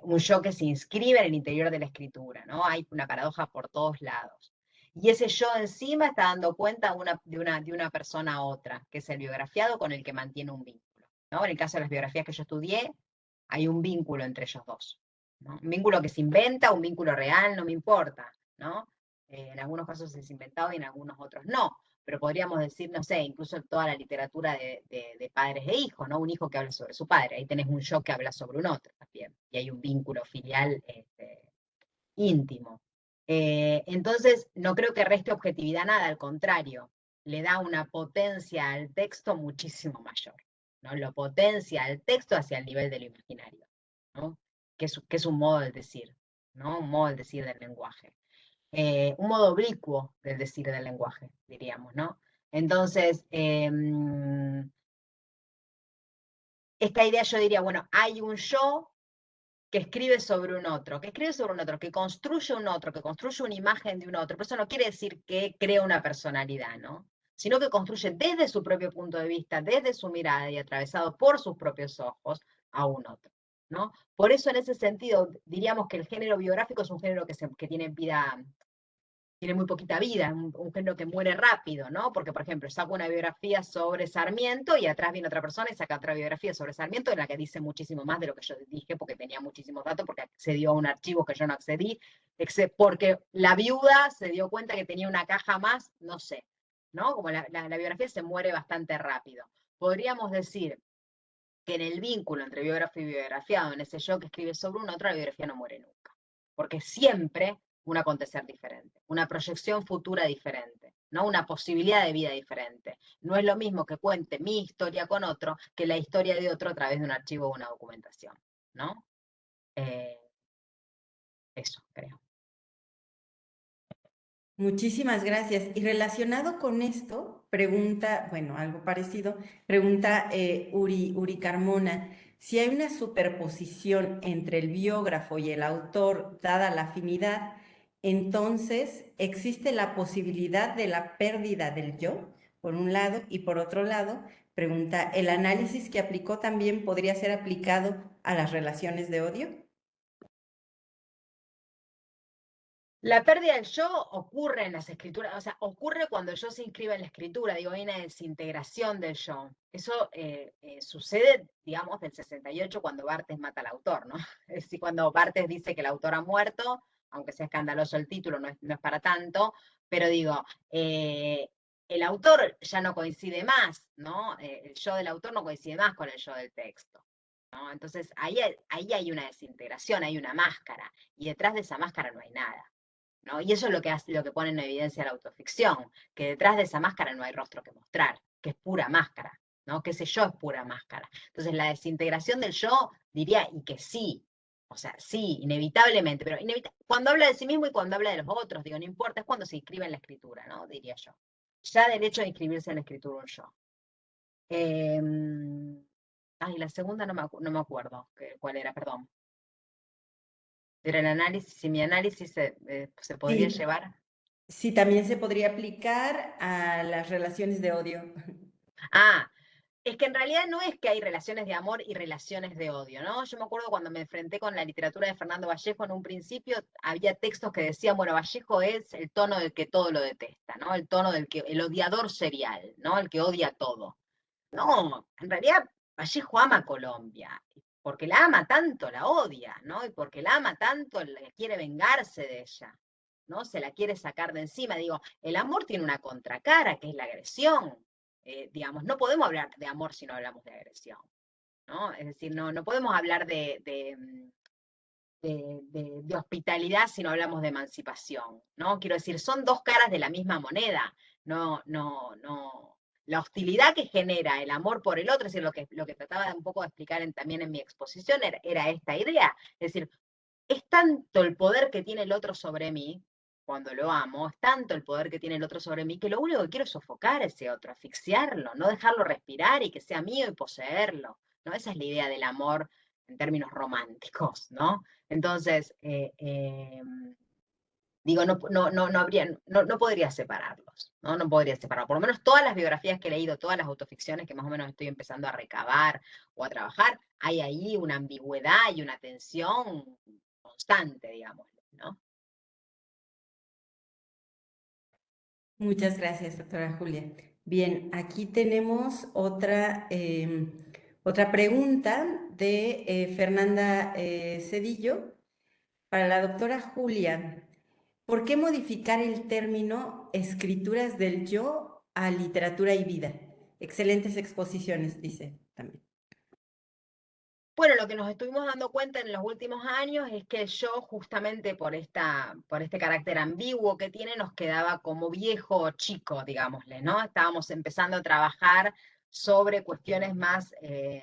Un yo que se inscribe en el interior de la escritura, ¿no? Hay una paradoja por todos lados. Y ese yo encima está dando cuenta de una persona a otra, que es el biografiado con el que mantiene un vínculo, ¿no? En el caso de las biografías que yo estudié, hay un vínculo entre ellos dos, ¿no? Un vínculo que se inventa, un vínculo real, no me importa, ¿no? En algunos casos es inventado y en algunos otros no, pero podríamos decir, no sé, incluso toda la literatura de padres e hijos, ¿no? Un hijo que habla sobre su padre, ahí tenés un yo que habla sobre un otro también, y hay un vínculo filial íntimo. Entonces, no creo que reste objetividad nada, al contrario, le da una potencia al texto muchísimo mayor, ¿no? Lo potencia al texto hacia el nivel de lo imaginario, ¿no? Que es un modo de decir, ¿no? Un modo de decir del lenguaje. Un modo oblicuo del decir del lenguaje, diríamos, ¿no? Entonces, esta idea yo diría, bueno, hay un yo que escribe sobre un otro, que construye un otro, que construye una imagen de un otro, pero eso no quiere decir que crea una personalidad, ¿no? Sino que construye desde su propio punto de vista, desde su mirada y atravesado por sus propios ojos a un otro, ¿no? Por eso en ese sentido diríamos que el género biográfico es un género que tiene vida, tiene muy poquita vida, un género que muere rápido, ¿no? Porque, por ejemplo, saco una biografía sobre Sarmiento y atrás viene otra persona y saca otra biografía sobre Sarmiento en la que dice muchísimo más de lo que yo dije porque tenía muchísimos datos, porque accedió a un archivo que yo no accedí, porque la viuda se dio cuenta que tenía una caja más, no sé, ¿no? Como la biografía se muere bastante rápido. Podríamos decir que en el vínculo entre biógrafo y biografiado, en ese yo que escribe sobre un otro, la biografía no muere nunca. Porque siempre un acontecer diferente, una proyección futura diferente, ¿no? Una posibilidad de vida diferente. No es lo mismo que cuente mi historia con otro que la historia de otro a través de un archivo o una documentación, ¿no? Eso, creo. Muchísimas gracias. Y relacionado con esto, pregunta, bueno, algo parecido, pregunta Uri Carmona, si hay una superposición entre el biógrafo y el autor, dada la afinidad, entonces existe la posibilidad de la pérdida del yo, por un lado, y por otro lado, pregunta, ¿el análisis que aplicó también podría ser aplicado a las relaciones de odio? La pérdida del yo ocurre en las escrituras, o sea, ocurre cuando el yo se inscribe en la escritura, digo, hay una desintegración del yo. Eso sucede, digamos, del 68 cuando Barthes mata al autor, ¿no? Es decir, cuando Barthes dice que el autor ha muerto, aunque sea escandaloso el título, no es para tanto, pero digo, el autor ya no coincide más, ¿no? El yo del autor no coincide más con el yo del texto, ¿no? Entonces ahí hay una desintegración, hay una máscara, y detrás de esa máscara no hay nada, ¿no? Y eso es lo que pone en evidencia la autoficción, que detrás de esa máscara no hay rostro que mostrar, que es pura máscara, ¿no? Que ese yo es pura máscara. Entonces la desintegración del yo, diría, y que sí, o sea, sí, inevitablemente, pero cuando habla de sí mismo y cuando habla de los otros, digo, no importa, es cuando se inscribe en la escritura, ¿no? Diría yo. Ya del hecho de inscribirse en la escritura un yo. Ay, la segunda no me acuerdo cuál era, perdón. Pero el análisis, si mi análisis se podría Sí. llevar. Sí, también se podría aplicar a las relaciones de odio. Ah, es que en realidad no es que hay relaciones de amor y relaciones de odio, ¿no? Yo me acuerdo cuando me enfrenté con la literatura de Fernando Vallejo, en un principio había textos que decían, bueno, Vallejo es el tono del que todo lo detesta, ¿no? El tono el odiador serial, ¿no? El que odia todo. No, en realidad Vallejo ama a Colombia, porque la ama tanto, la odia, ¿no? Y porque la ama tanto, quiere vengarse de ella, ¿no? Se la quiere sacar de encima. Digo, el amor tiene una contracara, que es la agresión. Digamos, no podemos hablar de amor si no hablamos de agresión, ¿no? Es decir, no podemos hablar de hospitalidad si no hablamos de emancipación, ¿no? Quiero decir, son dos caras de la misma moneda. No. La hostilidad que genera el amor por el otro, es decir, lo que trataba de un poco de explicar también en mi exposición, era esta idea. Es decir, es tanto el poder que tiene el otro sobre mí, cuando lo amo, es tanto el poder que tiene el otro sobre mí, que lo único que quiero es sofocar a ese otro, asfixiarlo, no dejarlo respirar y que sea mío y poseerlo, ¿no? Esa es la idea del amor en términos románticos, ¿no? Entonces, digo, no podría separarlos, ¿no? No podría separarlos. Por lo menos todas las biografías que he leído, todas las autoficciones que más o menos estoy empezando a recabar o a trabajar, hay ahí una ambigüedad y una tensión constante, digamos, ¿no? Muchas gracias, doctora Julia. Bien, aquí tenemos otra pregunta de Fernanda Cedillo para la doctora Julia. ¿Por qué modificar el término escrituras del yo a literatura y vida? Excelentes exposiciones, dice también. Bueno, lo que nos estuvimos dando cuenta en los últimos años es que el yo, justamente por este carácter ambiguo que tiene, nos quedaba como viejo o chico, digámosle, ¿no? Estábamos empezando a trabajar sobre cuestiones más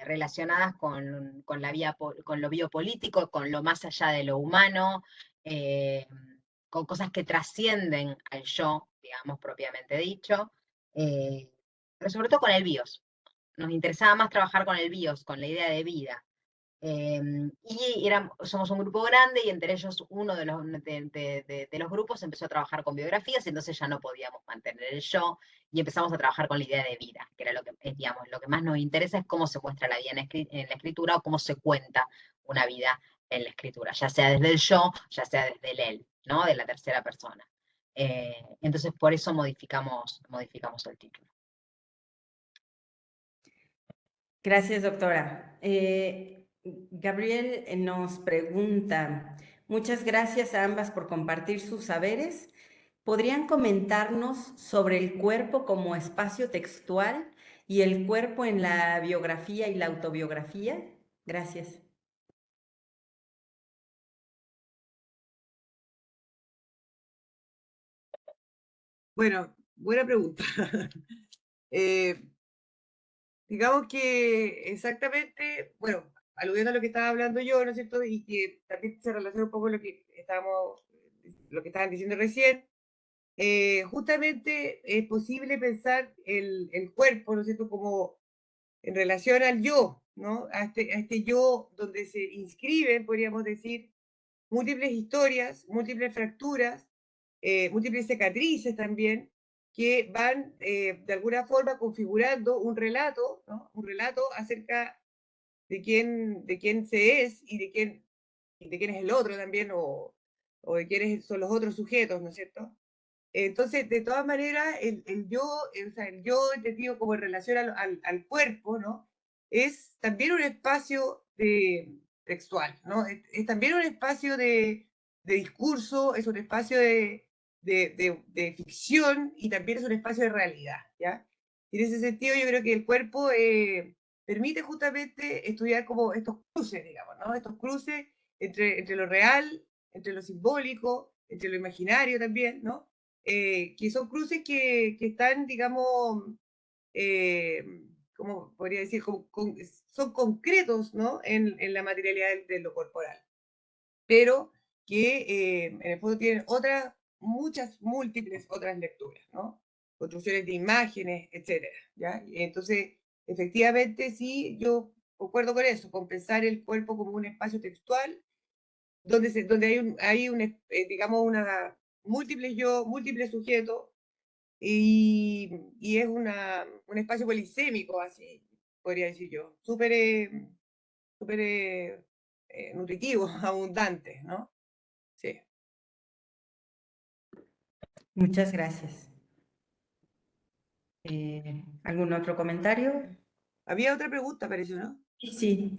relacionadas con lo biopolítico, con lo más allá de lo humano, con cosas que trascienden al yo, digamos, propiamente dicho, pero sobre todo con el bios. Nos interesaba más trabajar con el bios, con la idea de vida. Y somos un grupo grande y entre ellos uno de los grupos empezó a trabajar con biografías, y entonces ya no podíamos mantener el yo y empezamos a trabajar con la idea de vida, que era digamos, lo que más nos interesa es cómo se muestra la vida en la escritura o cómo se cuenta una vida en la escritura, ya sea desde el yo, ya sea desde el él, ¿no? De la tercera persona. Entonces por eso modificamos el título. Gracias, doctora. Gabriel nos pregunta, muchas gracias a ambas por compartir sus saberes. ¿Podrían comentarnos sobre el cuerpo como espacio textual y el cuerpo en la biografía y la autobiografía? Gracias. Bueno, buena pregunta. Digamos que exactamente, bueno, aludiendo a lo que estaba hablando yo, ¿no es cierto? Y que también se relaciona un poco con lo que estaban diciendo recién. Justamente es posible pensar el cuerpo, ¿no es cierto?, como en relación al yo, ¿no? A este yo donde se inscriben, podríamos decir, múltiples historias, múltiples fracturas, múltiples cicatrices también, que van de alguna forma configurando un relato, ¿no? Un relato acerca de quién se es y de quién es el otro también, o de quiénes son los otros sujetos, ¿no es cierto? Entonces, de todas maneras, o sea, el yo entendido como en relación al cuerpo, ¿no? Es también un espacio textual, ¿no? Es también un espacio de discurso, es un espacio de ficción y también es un espacio de realidad, ¿ya? Y en ese sentido yo creo que el cuerpo permite justamente estudiar como estos cruces, digamos, ¿no? Estos cruces entre lo real, entre lo simbólico, entre lo imaginario también, ¿no? Que son cruces que están, digamos, ¿cómo podría decir? Son concretos, ¿no? En la materialidad de lo corporal, pero que en el fondo tienen muchas, múltiples otras lecturas, ¿no? Construcciones de imágenes, etcétera, ¿ya? Y entonces, efectivamente, sí, yo concuerdo con eso, con pensar el cuerpo como un espacio textual, donde digamos, múltiples yo, múltiples sujetos, y es un espacio polisémico, así podría decir yo, súper nutritivo, abundante, ¿no? Sí. Muchas gracias. ¿Algún otro comentario? Había otra pregunta, pareció, ¿no? Sí.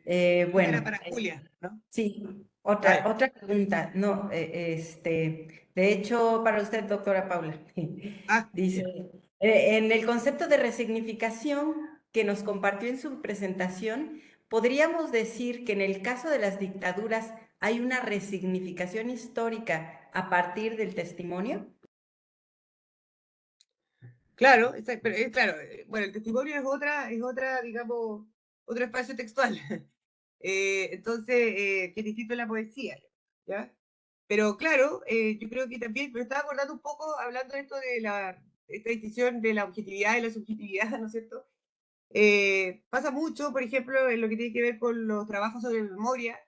Era Bueno, para Julia, ¿no? sí, Ah, ya. otra pregunta. No, de hecho, para usted, doctora Paula, Ah, dice, ya. en el concepto de resignificación que nos compartió en su presentación, ¿podríamos decir que en el caso de las dictaduras hay una resignificación histórica a partir del testimonio? Claro, pero claro, bueno, el testimonio es otra, digamos, otro espacio textual. Entonces, que es distinto a la poesía, ¿ya? Pero claro, yo creo que también, me estaba acordando un poco, hablando de esto de esta distinción de la objetividad y la subjetividad, ¿no es cierto? Pasa mucho, por ejemplo, en lo que tiene que ver con los trabajos sobre memoria,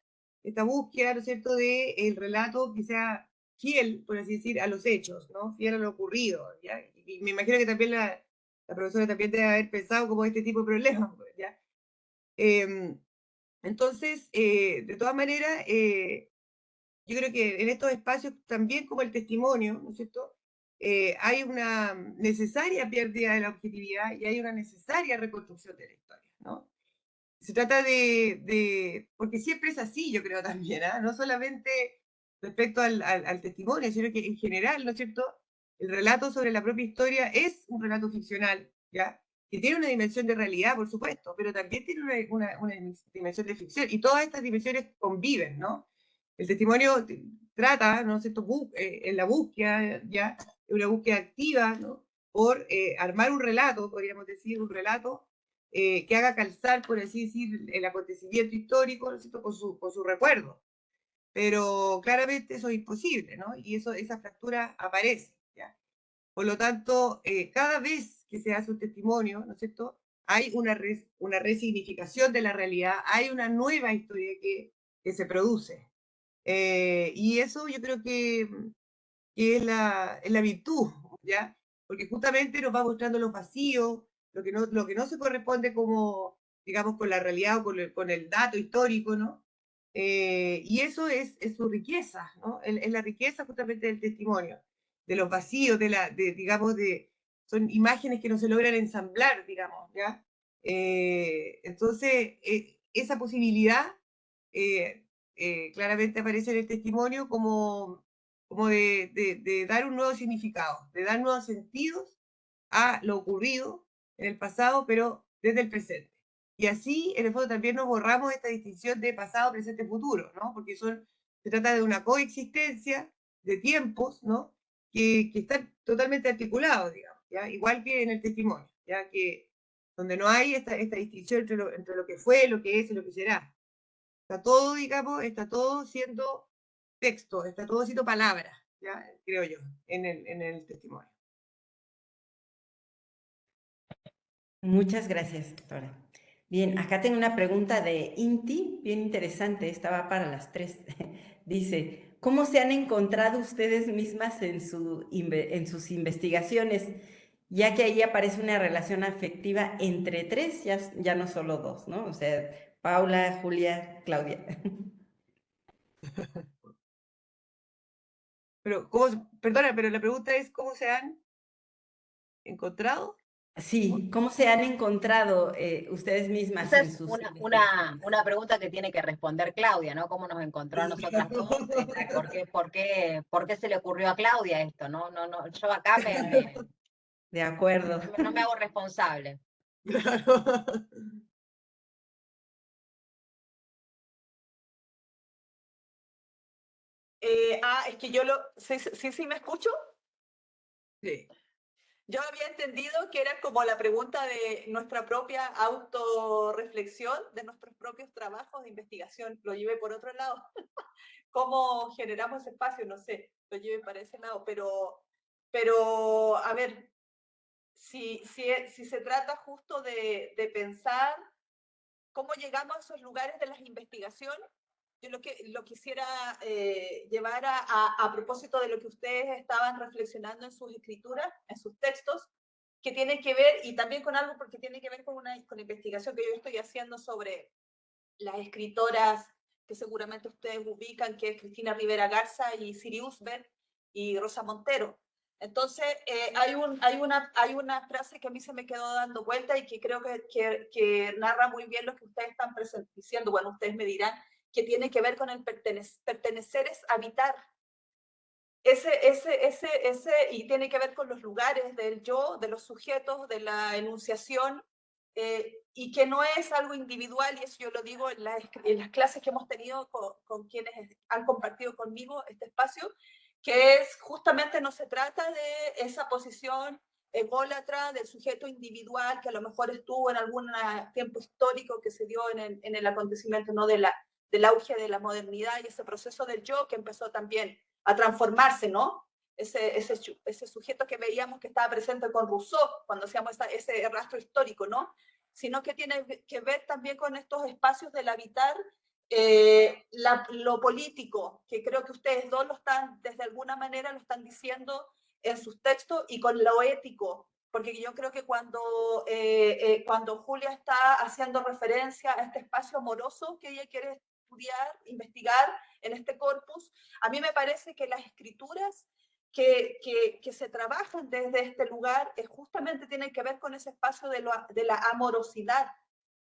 esta búsqueda, ¿no es cierto?, de el relato que sea fiel, por así decir, a los hechos, ¿no? Fiel a lo ocurrido, ¿ya? Y me imagino que también la profesora también debe haber pensado como este tipo de problemas, pues, ¿ya? Em, entonces, de todas maneras, yo creo que en estos espacios, también como el testimonio, ¿no es cierto?, hay una necesaria pérdida de la objetividad y hay una necesaria reconstrucción de la historia, ¿no? Se trata porque siempre es así, yo creo también, ¿ah? No solamente respecto al testimonio, sino que en general, ¿no es cierto?, el relato sobre la propia historia es un relato ficcional, ¿ya? Que tiene una dimensión de realidad, por supuesto, pero también tiene una dimensión de ficción, y todas estas dimensiones conviven, ¿no? El testimonio trata, ¿no es cierto?, en la búsqueda, ¿ya? Una búsqueda activa, ¿no?, por armar un relato, podríamos decir, un relato que haga calzar, por así decir, el acontecimiento histórico, ¿no es cierto?, con su recuerdo. Pero claramente eso es imposible, ¿no? Y esa fractura aparece, ¿ya? Por lo tanto, cada vez que se hace un testimonio, ¿no es cierto?, hay una resignificación de la realidad, hay una nueva historia que se produce. Y eso yo creo que es la virtud, ¿ya? Porque justamente nos va mostrando los vacíos, lo que no se corresponde como, digamos, con la realidad o con el dato histórico, ¿no? Y eso es su riqueza, ¿no? Es la riqueza justamente del testimonio, de los vacíos, digamos, son imágenes que no se logran ensamblar, digamos, ¿ya? Entonces, esa posibilidad claramente aparece en el testimonio como de dar un nuevo significado, de dar nuevos sentidos a lo ocurrido en el pasado, pero desde el presente. Y así, en el fondo, también nos borramos esta distinción de pasado, presente, futuro, ¿no? Porque se trata de una coexistencia de tiempos, ¿no? Que están totalmente articulados, digamos, ¿ya? Igual que en el testimonio, ya que donde no hay esta distinción entre lo que fue, lo que es y lo que será. Está todo, digamos, está todo siendo texto, está todo siendo palabras, ¿ya? Creo yo, en el testimonio. Muchas gracias, doctora. Bien, acá tengo una pregunta de Inti, bien interesante, estaba para las 3. Dice, ¿cómo se han encontrado ustedes mismas en sus investigaciones? Ya que ahí aparece una relación afectiva entre 3, ya no solo 2, ¿no? O sea, Paula, Julia, Claudia. Pero, perdona, pero la pregunta es, ¿cómo se han encontrado? Sí, ¿cómo se han encontrado ustedes mismas Esa en es sus una pregunta que tiene que responder Claudia, ¿no? ¿Cómo nos encontró a nosotras dos? ¿Por qué se le ocurrió a Claudia esto? No, yo acá De acuerdo. no me hago responsable. Claro. Es que sí, ¿me escucho? Sí. Yo había entendido que era como la pregunta de nuestra propia autorreflexión, de nuestros propios trabajos de investigación. Lo llevé por otro lado. ¿Cómo generamos ese espacio? No sé, lo llevé para ese lado. Pero a ver, si se trata justo de pensar cómo llegamos a esos lugares de las investigaciones, yo lo quisiera llevar a propósito de lo que ustedes estaban reflexionando en sus escrituras, en sus textos, que tiene que ver, y también con algo porque tiene que ver con investigación que yo estoy haciendo sobre las escritoras que seguramente ustedes ubican, que es Cristina Rivera Garza y Siri Usberg y Rosa Montero. Entonces, hay una frase que a mí se me quedó dando vuelta y que creo que narra muy bien lo que ustedes están diciendo. Bueno, ustedes me dirán que tiene que ver con el pertenecer es habitar. Y tiene que ver con los lugares del yo, de los sujetos, de la enunciación, y que no es algo individual, y eso yo lo digo en las clases que hemos tenido con quienes han compartido conmigo este espacio, que es justamente no se trata de esa posición ególatra del sujeto individual que a lo mejor estuvo en algún tiempo histórico que se dio en el acontecimiento, ¿no? Del auge de la modernidad y ese proceso del yo que empezó también a transformarse, ¿no? Ese sujeto que veíamos que estaba presente con Rousseau cuando hacíamos ese rastro histórico, ¿no? Sino que tiene que ver también con estos espacios del habitar lo político, que creo que ustedes dos desde alguna manera lo están diciendo en sus textos, y con lo ético, porque yo creo que cuando Julia está haciendo referencia a este espacio amoroso que ella quiere estudiar, investigar en este corpus, a mí me parece que las escrituras que se trabajan desde este lugar justamente tienen que ver con ese espacio de la amorosidad,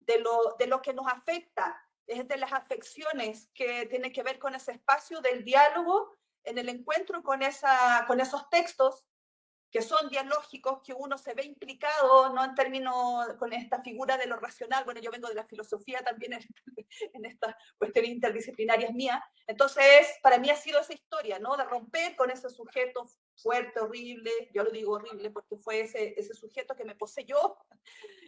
de lo que nos afecta, es de las afecciones que tienen que ver con ese espacio del diálogo en el encuentro con esos textos que son dialógicos, que uno se ve implicado, no en términos con esta figura de lo racional. Bueno, yo vengo de la filosofía también en estas cuestiones interdisciplinarias mías. Entonces, para mí ha sido esa historia, ¿no? De romper con ese sujeto fuerte, horrible, yo lo digo horrible porque fue ese sujeto que me poseyó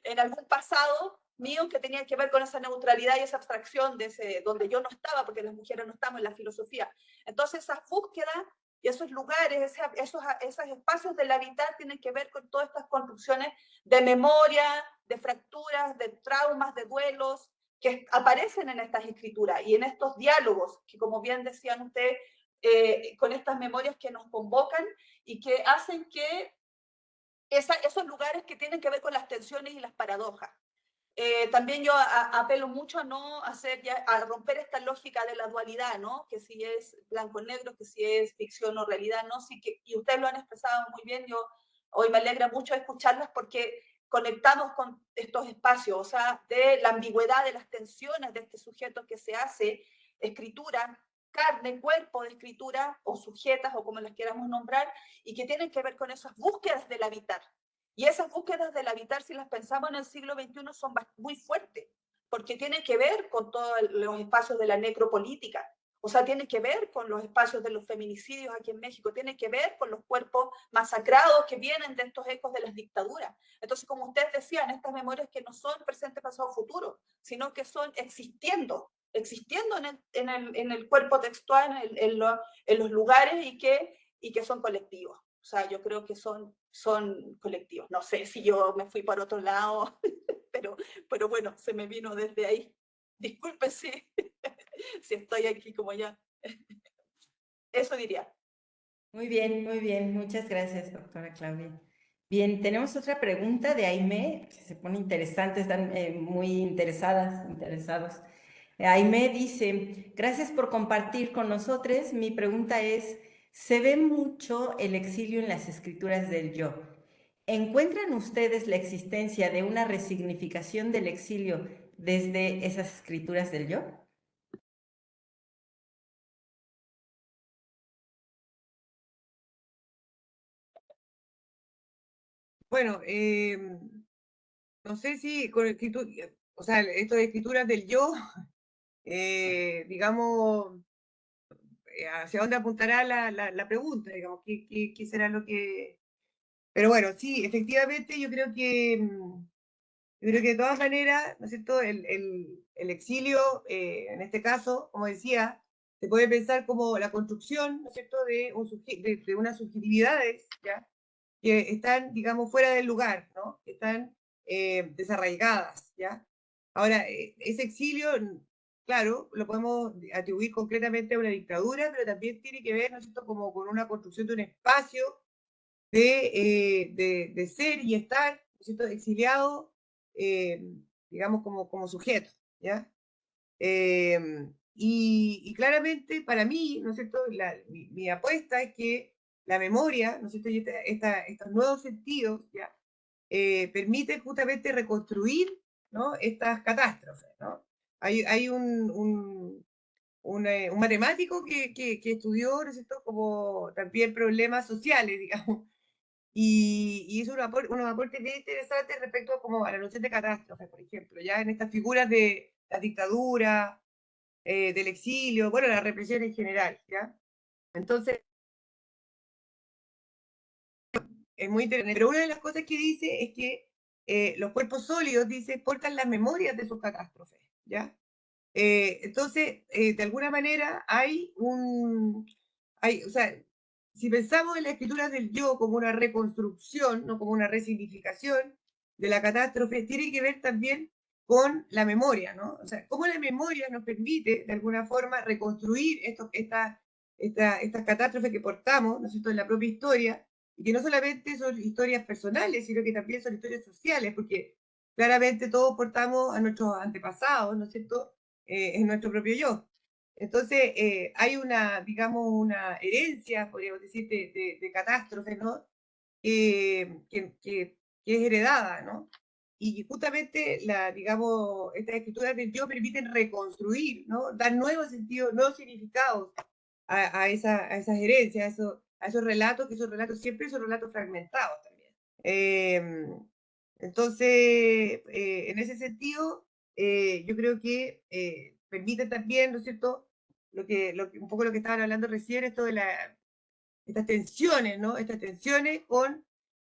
en algún pasado mío que tenía que ver con esa neutralidad y esa abstracción donde yo no estaba, porque las mujeres no estamos en la filosofía. Entonces, esas búsquedas y esos lugares, esos espacios del habitar tienen que ver con todas estas construcciones de memoria, de fracturas, de traumas, de duelos, que aparecen en estas escrituras y en estos diálogos, que como bien decían ustedes, con estas memorias que nos convocan y que hacen que esos lugares que tienen que ver con las tensiones y las paradojas. También yo apelo mucho a no a romper esta lógica de la dualidad, ¿no? Que si es blanco-negro, que si es ficción o realidad, ¿no? Y ustedes lo han expresado muy bien, yo hoy me alegra mucho escucharlas porque conectamos con estos espacios, o sea, de la ambigüedad de las tensiones de este sujeto que se hace escritura, carne, cuerpo de escritura, o sujetas, o como las queramos nombrar, y que tienen que ver con esas búsquedas del habitar. Y esas búsquedas del habitar, si las pensamos en el siglo XXI, son muy fuertes, porque tienen que ver con todos los espacios de la necropolítica, o sea, tiene que ver con los espacios de los feminicidios aquí en México, tiene que ver con los cuerpos masacrados que vienen de estos ecos de las dictaduras. Entonces, como ustedes decían, estas memorias que no son presente, pasado, futuro, sino que son existiendo en el cuerpo textual, en los lugares, y que son colectivos. O sea, yo creo que son colectivos. No sé si yo me fui por otro lado, pero bueno, se me vino desde ahí. Disculpe si estoy aquí como ya. Eso diría. Muy bien, muy bien. Muchas gracias, doctora Claudia. Bien, tenemos otra pregunta de Aimé, que se pone interesante, están muy interesados. Aimé dice, gracias por compartir con nosotros. Mi pregunta es, ¿se ve mucho el exilio en las escrituras del yo? ¿encuentran ustedes la existencia de una resignificación del exilio desde esas escrituras del yo? Bueno, no sé si con o sea, esto de escrituras del yo, digamos, hacia dónde apuntará la pregunta, digamos, qué será lo que... Pero bueno, sí, efectivamente yo creo que de todas maneras, ¿no es cierto?, el exilio, en este caso, como decía, se puede pensar como la construcción, ¿no es cierto?, de unas subjetividades, ¿ya?, que están, digamos, fuera del lugar, ¿no?, que están desarraigadas, ¿ya? Ahora, ese exilio, claro, lo podemos atribuir concretamente a una dictadura, pero también tiene que ver, ¿no es cierto?, como con una construcción de un espacio de ser y estar, ¿no es cierto?, exiliado, eh, digamos, como sujeto, ¿ya? Y claramente para mí, ¿no es cierto?, mi apuesta es que la memoria, ¿no es cierto?, y estos nuevos sentidos, ¿ya?, permiten justamente reconstruir, ¿no?, estas catástrofes, ¿no? Hay un matemático que estudió, ¿no es cierto?, como también problemas sociales, digamos, y hizo unos aportes bien interesantes respecto a la noción de catástrofe, por ejemplo, ya en estas figuras de la dictadura, del exilio, bueno, la represión en general, ¿ya? Entonces, es muy interesante. Pero una de las cosas que dice es que los cuerpos sólidos, dice, portan las memorias de sus catástrofes, ¿ya? Entonces, de alguna manera o sea, si pensamos en las escrituras del yo como una reconstrucción, no como una resignificación de la catástrofe, tiene que ver también con la memoria, ¿no? O sea, cómo la memoria nos permite, de alguna forma, reconstruir estas catástrofes que portamos, ¿no es cierto?, en la propia historia, y que no solamente son historias personales, sino que también son historias sociales, porque claramente todos portamos a nuestros antepasados, ¿no es cierto?, en nuestro propio yo. Entonces, hay digamos, una herencia, podríamos decir, de catástrofes, ¿no? Que es heredada, ¿no? Y justamente, digamos, estas escrituras del yo permiten reconstruir, ¿no? Dar nuevos sentidos, nuevos significados a esas herencias, a esos relatos, que esos relatos siempre son relatos fragmentados también. Entonces, en ese sentido, yo creo que permite también, ¿no es cierto?, un poco lo que estaban hablando recién, esto de estas tensiones, ¿no? Estas tensiones con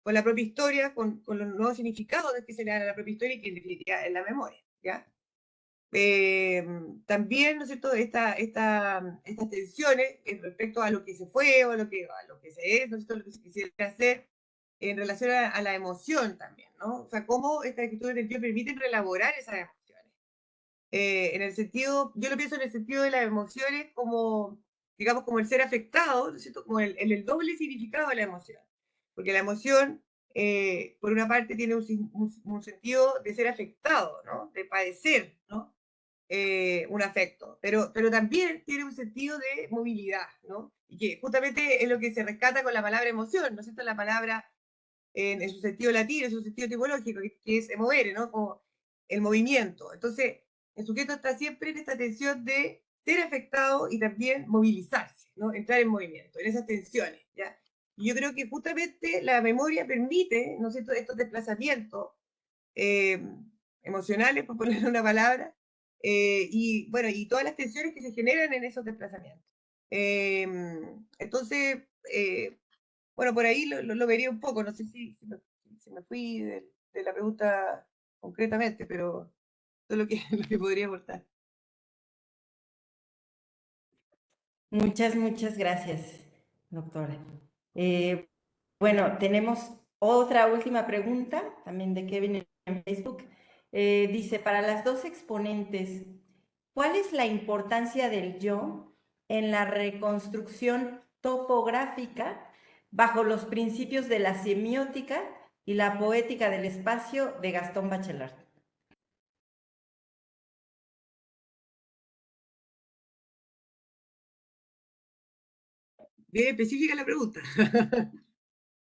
la propia historia, con los nuevos significados que se le dan a la propia historia y que en definitiva es la memoria, ¿ya? También, ¿no es cierto?, estas tensiones respecto a lo que se fue o a lo que se es, ¿no es cierto?, lo que se quisiera hacer en relación a la emoción también, ¿no? O sea, cómo estas escrituras del yo permiten reelaborar esas emociones. En el sentido, yo lo pienso en el sentido de las emociones como, digamos, como el ser afectado, ¿no es cierto?, como el doble significado de la emoción. Porque la emoción, por una parte, tiene un sentido de ser afectado, ¿no?, de padecer, ¿no?, un afecto, pero también tiene un sentido de movilidad, ¿no? Y que justamente es lo que se rescata con la palabra emoción, ¿no es cierto? La palabra en su sentido latino, en su sentido etimológico, que es movere, ¿no? Como el movimiento. Entonces, el sujeto está siempre en esta tensión de ser afectado y también movilizarse, ¿no? Entrar en movimiento, en esas tensiones, ¿ya? Y yo creo que justamente la memoria permite, ¿no es cierto?, estos desplazamientos eh, emocionales, por ponerle una palabra, y bueno, y todas las tensiones que se generan en esos desplazamientos. Entonces, bueno, por ahí lo vería un poco, no sé si me fui de la pregunta concretamente, pero eso es lo que, lo que podría aportar. Muchas gracias, doctora. Bueno, tenemos otra última pregunta, también de Kevin en Facebook. Dice, para las dos exponentes, ¿cuál es la importancia del yo en la reconstrucción topográfica bajo los principios de la semiótica y la poética del espacio de Gastón Bachelard? Bien específica la pregunta.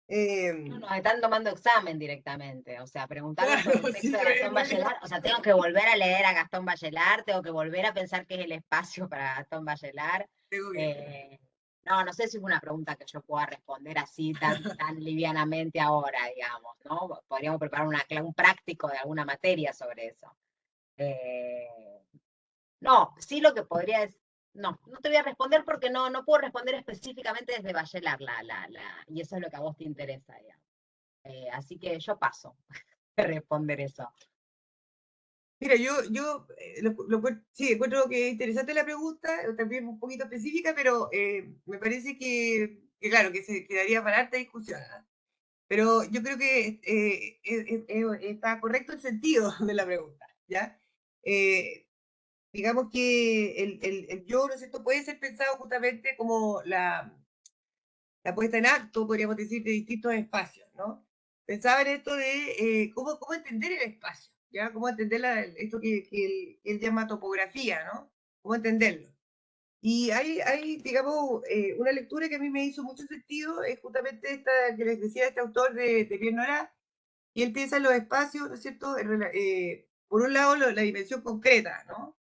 No, no, están tomando examen directamente, o sea, preguntarme sobre Claro, el texto sí, de Gastón en realidad. Bachelard, o sea, tengo que volver a leer a Gastón Bachelard, tengo que volver a pensar qué es el espacio para Gastón Bachelard. Tengo que- No, no sé si es una pregunta que yo pueda responder así tan livianamente ahora, digamos, ¿no? Podríamos preparar un práctico de alguna materia sobre eso. Eh, no, sí lo que podría es, no te voy a responder porque no puedo responder específicamente desde Bachelard, y eso es lo que a vos te interesa, digamos. Así que yo paso de responder eso. Mira, sí, encuentro que es interesante la pregunta, también un poquito específica, pero me parece que, claro, que se quedaría para harta discusión. ¿Ah? Pero yo creo que está correcto el sentido de la pregunta, ¿ya? Digamos que el yo, ¿no es cierto?, puede ser pensado justamente como la puesta en acto, podríamos decir, de distintos espacios, ¿no? Pensaba en esto de cómo entender el espacio, ¿ya? Cómo entender esto que él llama topografía, ¿no? Cómo entenderlo. Y hay digamos, una lectura que a mí me hizo mucho sentido, es justamente esta que les decía este autor de Pierre Nora, y él piensa en los espacios, ¿no es cierto? Por un lado, la dimensión concreta, ¿no?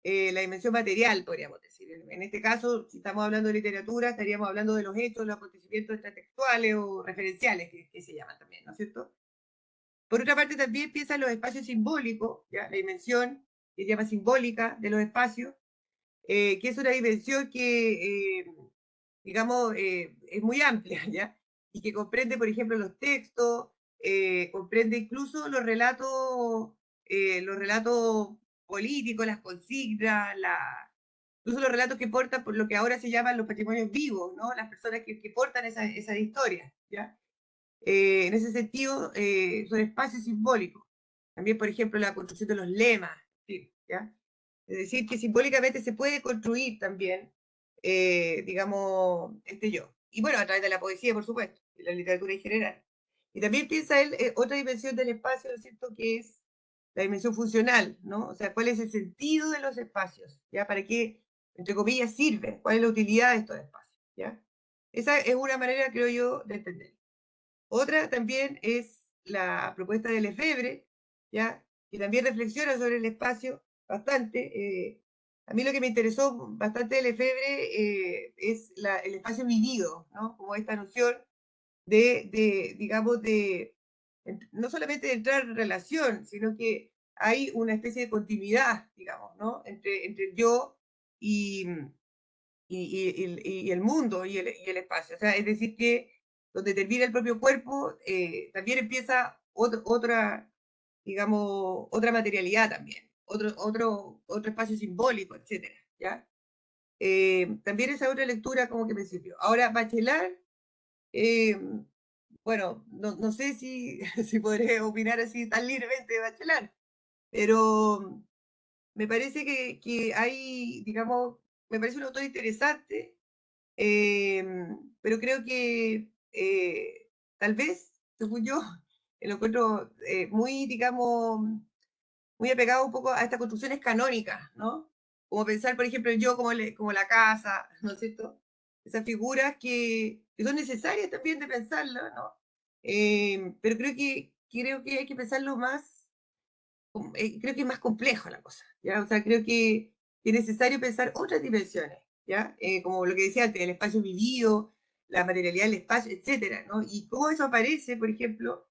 La dimensión material, podríamos decir. En este caso, si estamos hablando de literatura, estaríamos hablando de los hechos, los acontecimientos extratextuales o referenciales, que se llaman también, ¿no es cierto? Por otra parte, también piensa en los espacios simbólicos, ¿ya? La dimensión que se llama simbólica de los espacios, que es una dimensión que, digamos, es muy amplia, ¿ya? Y que comprende, por ejemplo, los textos, comprende incluso los relatos políticos, las consignas, incluso los relatos que portan por lo que ahora se llaman los patrimonios vivos, ¿no? Las personas que portan esa historia, ¿ya? En ese sentido, son espacios simbólicos. También, por ejemplo, la construcción de los lemas, ¿sí? ¿Ya? Es decir, que simbólicamente se puede construir también, digamos, este yo. Y bueno, a través de la poesía, por supuesto, y la literatura en general. Y también piensa él otra dimensión del espacio, ¿no es cierto?, que es la dimensión funcional, ¿no? O sea, ¿cuál es el sentido de los espacios? ¿Ya? ¿Para qué, entre comillas, sirven? ¿Cuál es la utilidad de estos espacios? ¿Ya? Esa es una manera, creo yo, de entender. Otra también es la propuesta de Lefebvre, ¿ya? Que también reflexiona sobre el espacio bastante. A mí lo que me interesó bastante de Lefebvre es el espacio vivido, ¿no? Como esta noción digamos, no solamente de entrar en relación, sino que hay una especie de continuidad, digamos, ¿no? Entre el yo y, y el mundo y el espacio. O sea, es decir, que donde termina el propio cuerpo, también empieza otra, digamos, otra materialidad también, otro espacio simbólico, etcétera, ¿ya? También esa otra lectura como que me sirvió. Ahora, Bachelard, bueno, no sé si, si podré opinar así tan libremente de Bachelard, pero me parece que hay, digamos, me parece un autor interesante, pero creo que tal vez, según yo, lo encuentro muy, digamos, muy apegado un poco a estas construcciones canónicas, ¿no? Como pensar, por ejemplo, yo como la casa, ¿no es cierto? Esas figuras que son necesarias también de pensarlo, ¿no? Pero creo que hay que pensarlo más, creo que es más complejo la cosa, ¿ya? O sea, creo que es necesario pensar otras dimensiones, ¿ya? Como lo que decía antes, el espacio vivido, la materialidad del espacio, etcétera, ¿no? Y cómo eso aparece, por ejemplo,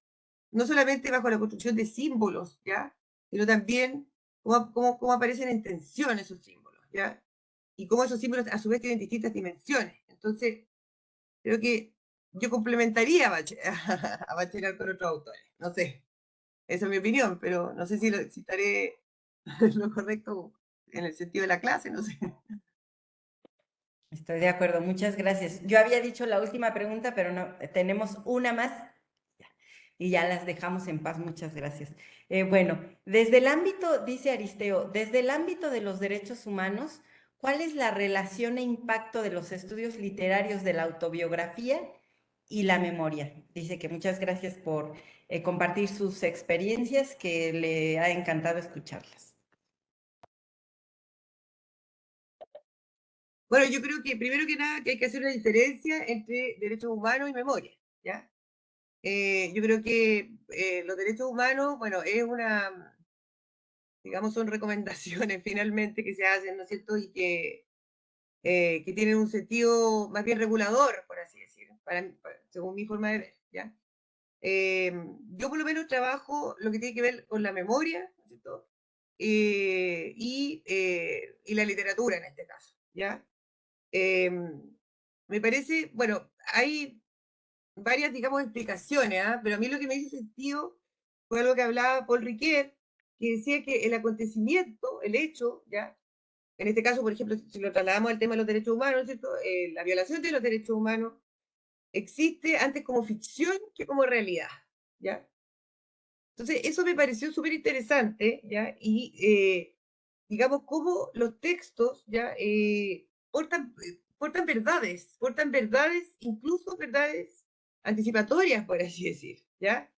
no solamente bajo la construcción de símbolos, ¿ya? Sino también cómo aparecen en tensión esos símbolos, ¿ya? Y cómo esos símbolos a su vez tienen distintas dimensiones. Entonces, creo que yo complementaría a Bachelard con otros autores, no sé. Esa es mi opinión, pero no sé si estaré en lo correcto en el sentido de la clase, no sé. Estoy de acuerdo, muchas gracias. Yo había dicho la última pregunta, pero no, tenemos una más y ya las dejamos en paz, muchas gracias. Bueno, desde el ámbito, dice Aristeo, desde el ámbito de los derechos humanos, ¿cuál es la relación e impacto de los estudios literarios de la autobiografía y la memoria? Dice que muchas gracias por compartir sus experiencias, que le ha encantado escucharlas. Bueno, yo creo que primero que nada que hay que hacer una diferencia entre derechos humanos y memoria, ¿ya? Yo creo que los derechos humanos, bueno, es una, digamos, son recomendaciones finalmente que se hacen, ¿no es cierto? Y que tienen un sentido más bien regulador, por así decirlo, según mi forma de ver, ¿ya? Yo por lo menos trabajo lo que tiene que ver con la memoria, ¿no es cierto? Y la literatura en este caso, ¿ya? Me parece, bueno, hay varias, digamos, explicaciones, ¿ah? Pero a mí lo que me hizo sentido fue algo que hablaba Paul Ricoeur, que decía que el acontecimiento, el hecho, ¿ya? En este caso, por ejemplo, si lo trasladamos al tema de los derechos humanos, ¿no es cierto? La violación de los derechos humanos existe antes como ficción que como realidad, ¿ya? Entonces, eso me pareció súper interesante, ¿ya? Y, digamos, cómo los textos, ¿ya? Portan verdades, incluso verdades anticipatorias, por así decir, ¿ya?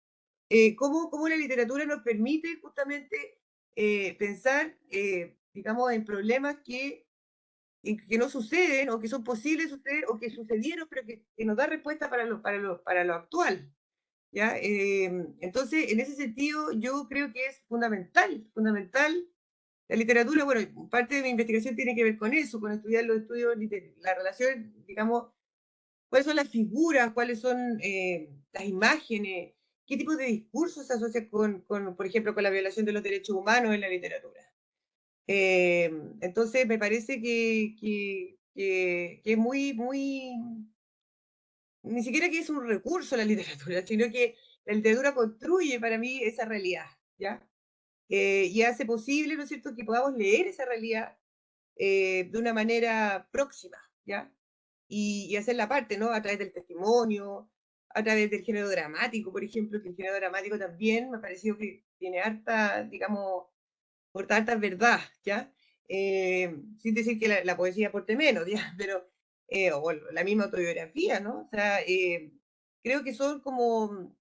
Cómo la literatura nos permite justamente pensar, digamos, en problemas que no suceden, o que son posibles suceder, o que sucedieron, pero que nos da respuesta para lo actual, ¿ya? Entonces, en ese sentido, yo creo que es fundamental la literatura. Bueno, parte de mi investigación tiene que ver con eso, con estudiar los estudios, la relación, digamos, cuáles son las figuras, cuáles son las imágenes, qué tipo de discursos se asocian por ejemplo, con la violación de los derechos humanos en la literatura. Entonces, me parece que es ni siquiera que es un recurso la literatura, sino que la literatura construye para mí esa realidad, ¿ya? Y hace posible, ¿no es cierto?, que podamos leer esa realidad de una manera próxima, ¿ya? Y hacer la parte, ¿no? A través del testimonio, a través del género dramático, por ejemplo, que el género dramático también me ha parecido que tiene harta, digamos, porta harta verdad, ¿ya? Sin decir que la poesía aporte menos, ¿ya? Pero, o la misma autobiografía, ¿no? O sea, creo que son como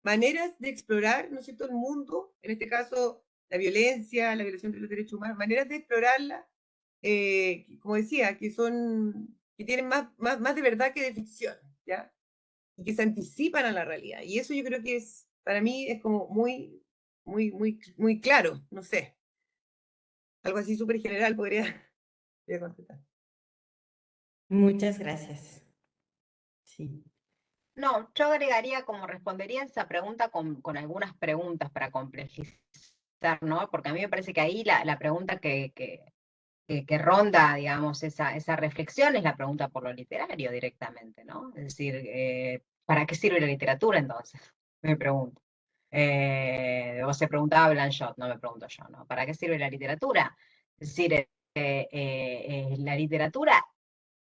maneras de explorar, ¿no es cierto?, el mundo, en este caso, la violencia, la violación de los derechos humanos, maneras de explorarla, como decía, que tienen más de verdad que de ficción, ¿ya? Y que se anticipan a la realidad. Y eso yo creo que para mí es como muy claro, no sé. Algo así súper general podría contestar. Muchas gracias. Sí. No, yo agregaría, como respondería esa pregunta con algunas preguntas para complejizar, ¿no? Porque a mí me parece que ahí la pregunta que ronda, digamos, esa reflexión es la pregunta por lo literario directamente, ¿no? Es decir, ¿para qué sirve la literatura entonces? Me pregunto. O se preguntaba Blanchot, no me pregunto yo, ¿no? ¿Para qué sirve la literatura? Es decir, la literatura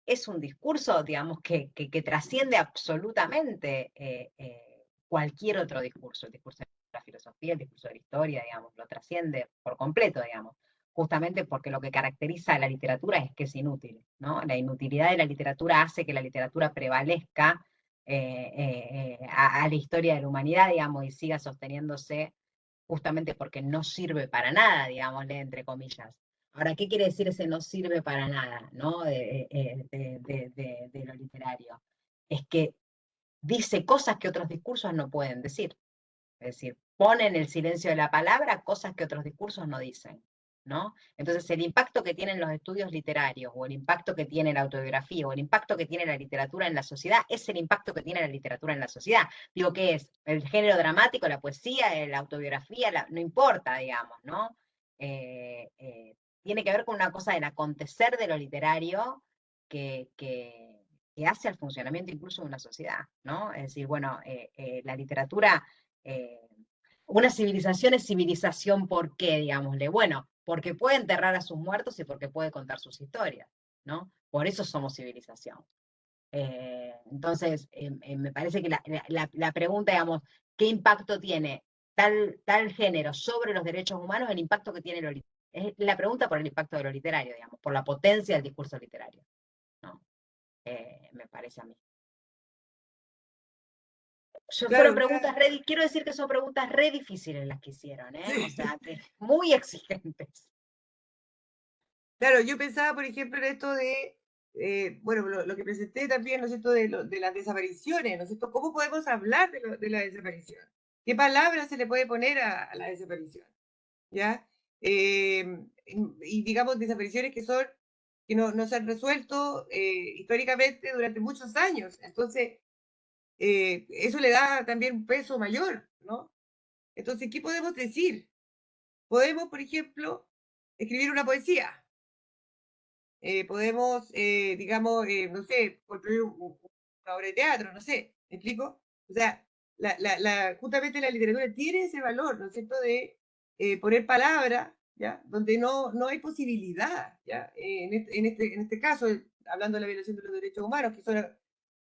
es un discurso, digamos, que trasciende absolutamente cualquier otro discurso, el discurso de la filosofía, el discurso de la historia, digamos, lo trasciende por completo, digamos, justamente porque lo que caracteriza a la literatura es que es inútil, ¿no? La inutilidad de la literatura hace que la literatura prevalezca a la historia de la humanidad, digamos, y siga sosteniéndose justamente porque no sirve para nada, digámosle, entre comillas. Ahora, ¿qué quiere decir ese no sirve para nada, ¿no? De lo literario? Es que dice cosas que otros discursos no pueden decir. Es decir, pone en el silencio de la palabra cosas que otros discursos no dicen, ¿no? Entonces, el impacto que tienen los estudios literarios, o el impacto que tiene la autobiografía, o el impacto que tiene la literatura en la sociedad, es el impacto que tiene la literatura en la sociedad. Digo, ¿qué es? El género dramático, la poesía, la autobiografía, no importa, digamos, ¿no? Tiene que ver con una cosa del acontecer de lo literario que hace al funcionamiento incluso de una sociedad, ¿no? Es decir, bueno, la literatura, una civilización es civilización, ¿por qué, digámosle? Bueno, porque puede enterrar a sus muertos y porque puede contar sus historias, ¿no? Por eso somos civilización. Entonces, me parece que la pregunta, digamos, ¿qué impacto tiene tal género sobre los derechos humanos? El impacto que tiene es la pregunta por el impacto de lo literario, digamos, por la potencia del discurso literario, ¿no? Me parece a mí. Fueron preguntas quiero decir que son preguntas re difíciles las que hicieron, ¿eh? Sí. O sea, muy exigentes. Claro, yo pensaba, por ejemplo, en esto de bueno, lo que presenté también, ¿no es cierto?, de las desapariciones, ¿no es cierto? ¿Cómo podemos hablar de la desaparición? ¿Qué palabras se le puede poner a la desaparición? ¿Ya? Y digamos, desapariciones que no se han resuelto históricamente durante muchos años. Entonces, eso le da también un peso mayor, ¿no? Entonces, ¿qué podemos decir? Podemos, por ejemplo, escribir una poesía. Podemos, digamos, no sé, construir una obra de teatro, no sé, ¿me explico? O sea, justamente la literatura tiene ese valor, ¿no es cierto?, de poner palabras, ¿ya? Donde no hay posibilidad, ¿ya? En este caso, hablando de la violación de los derechos humanos, que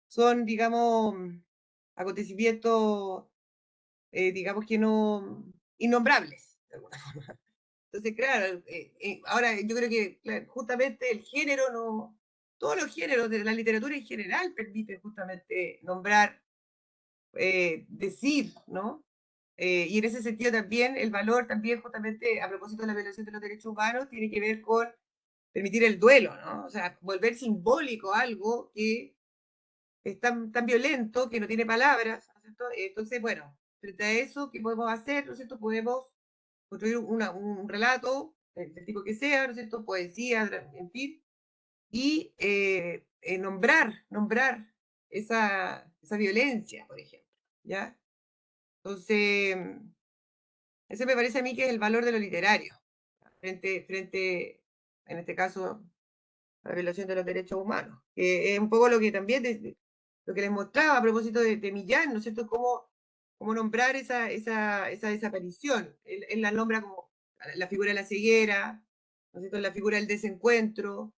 son digamos, acontecimientos, digamos que no, innombrables, de alguna forma. Entonces, claro, ahora yo creo que justamente el género no, todos los géneros de la literatura en general permiten justamente nombrar, decir, ¿no? Y en ese sentido también el valor también justamente a propósito de la violación de los derechos humanos tiene que ver con permitir el duelo, ¿no? O sea, volver simbólico algo que es tan violento, que no tiene palabras, ¿no es cierto? Entonces, bueno, frente a eso, ¿qué podemos hacer? ¿No es cierto? Podemos construir un relato, del tipo que sea, ¿no es cierto? Poesía, en fin, y nombrar esa violencia, por ejemplo, ¿ya? Entonces, ese me parece a mí que es el valor de lo literario, frente, en este caso, a la violación de los derechos humanos, que es un poco lo que también, lo que les mostraba a propósito de Millán, ¿no es cierto? Cómo nombrar esa desaparición. Él la nombra como la figura de la ceguera, ¿no es cierto?, la figura del desencuentro.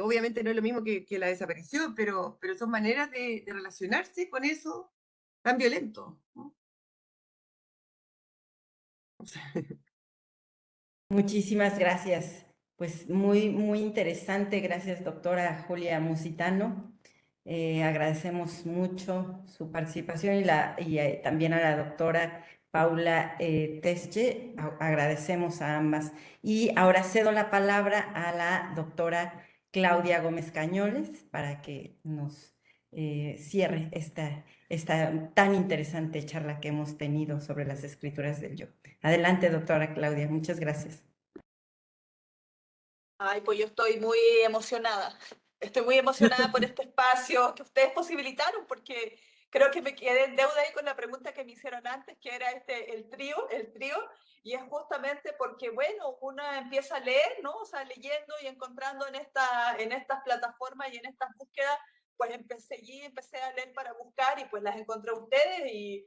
Obviamente no es lo mismo que la desaparición, pero son maneras de relacionarse con eso tan violento, ¿no? Muchísimas gracias. Pues muy interesante. Gracias, doctora Julia Musitano. Agradecemos mucho su participación y también a la doctora Paula Tesche. Agradecemos a ambas. Y ahora cedo la palabra a la doctora Claudia Gómez Cañoles para que nos cierre esta tan interesante charla que hemos tenido sobre las escrituras del yo. Adelante, doctora Claudia, muchas gracias. Ay, pues yo estoy muy emocionada. Estoy muy emocionada por este espacio que ustedes posibilitaron, porque creo que me quedé en deuda ahí con la pregunta que me hicieron antes, que era el trío, y es justamente porque, bueno, uno empieza a leer, ¿no? O sea, leyendo y encontrando en estas plataformas y en estas búsquedas, pues empecé a leer para buscar y pues las encontré a ustedes y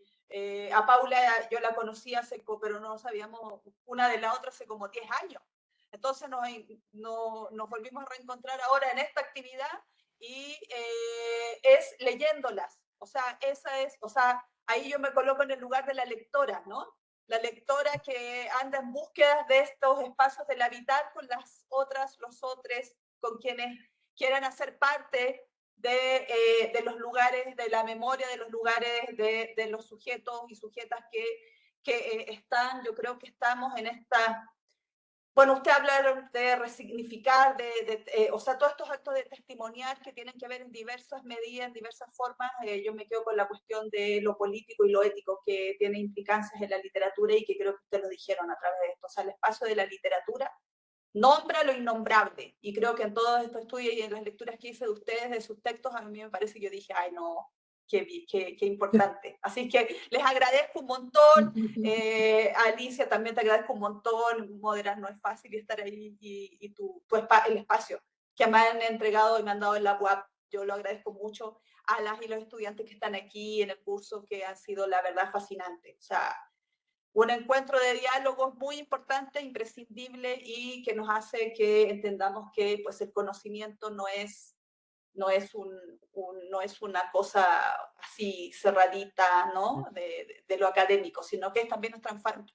a Paula yo la conocí pero no sabíamos una de la otra hace como 10 años. Entonces nos volvimos a reencontrar ahora en esta actividad y es leyéndolas. O sea, ahí yo me coloco en el lugar de la lectora, ¿no? La lectora que anda en búsqueda de estos espacios del habitar con las otras, los otros, con quienes quieran hacer parte de los lugares, de la memoria, de los lugares, de los sujetos y sujetas que están, yo creo que estamos en esta. Bueno, usted habla de resignificar, o sea, todos estos actos de testimonial que tienen que ver en diversas medidas, en diversas formas. Yo me quedo con la cuestión de lo político y lo ético que tiene implicancias en la literatura y que creo que ustedes lo dijeron a través de esto. O sea, el espacio de la literatura nombra lo innombrable. Y creo que en todos estos estudios y en las lecturas que hice de ustedes, de sus textos, a mí me parece que yo dije, ay, no, qué importante. Así que les agradezco un montón. Alicia, también te agradezco un montón. Moderar no es fácil estar ahí y el espacio que me han entregado y me han dado en la UAP, yo lo agradezco mucho a las y los estudiantes que están aquí en el curso, que han sido, la verdad, fascinante. O sea, un encuentro de diálogos muy importante, imprescindible y que nos hace que entendamos que pues, el conocimiento no es una cosa así cerradita, ¿no? De lo académico, sino que también es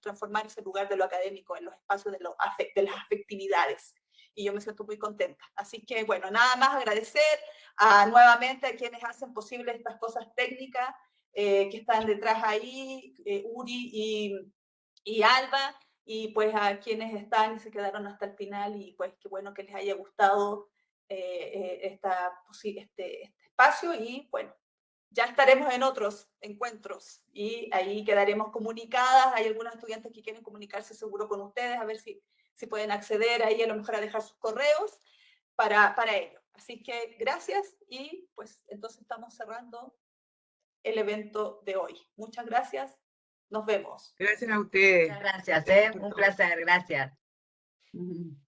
transformar ese lugar de lo académico en los espacios de las afectividades. Y yo me siento muy contenta. Así que, bueno, nada más agradecer nuevamente a quienes hacen posible estas cosas técnicas que están detrás ahí, Uri y Alba, y pues a quienes están y se quedaron hasta el final, y pues qué bueno que les haya gustado este espacio, y bueno, ya estaremos en otros encuentros y ahí quedaremos comunicadas. Hay algunos estudiantes que quieren comunicarse seguro con ustedes, a ver si pueden acceder ahí, a lo mejor a dejar sus correos para ello. Así que gracias, y pues entonces estamos cerrando el evento de hoy. Muchas gracias, nos vemos. Gracias a ustedes. Muchas gracias, Gracias por un todo. placer, gracias. Ujú.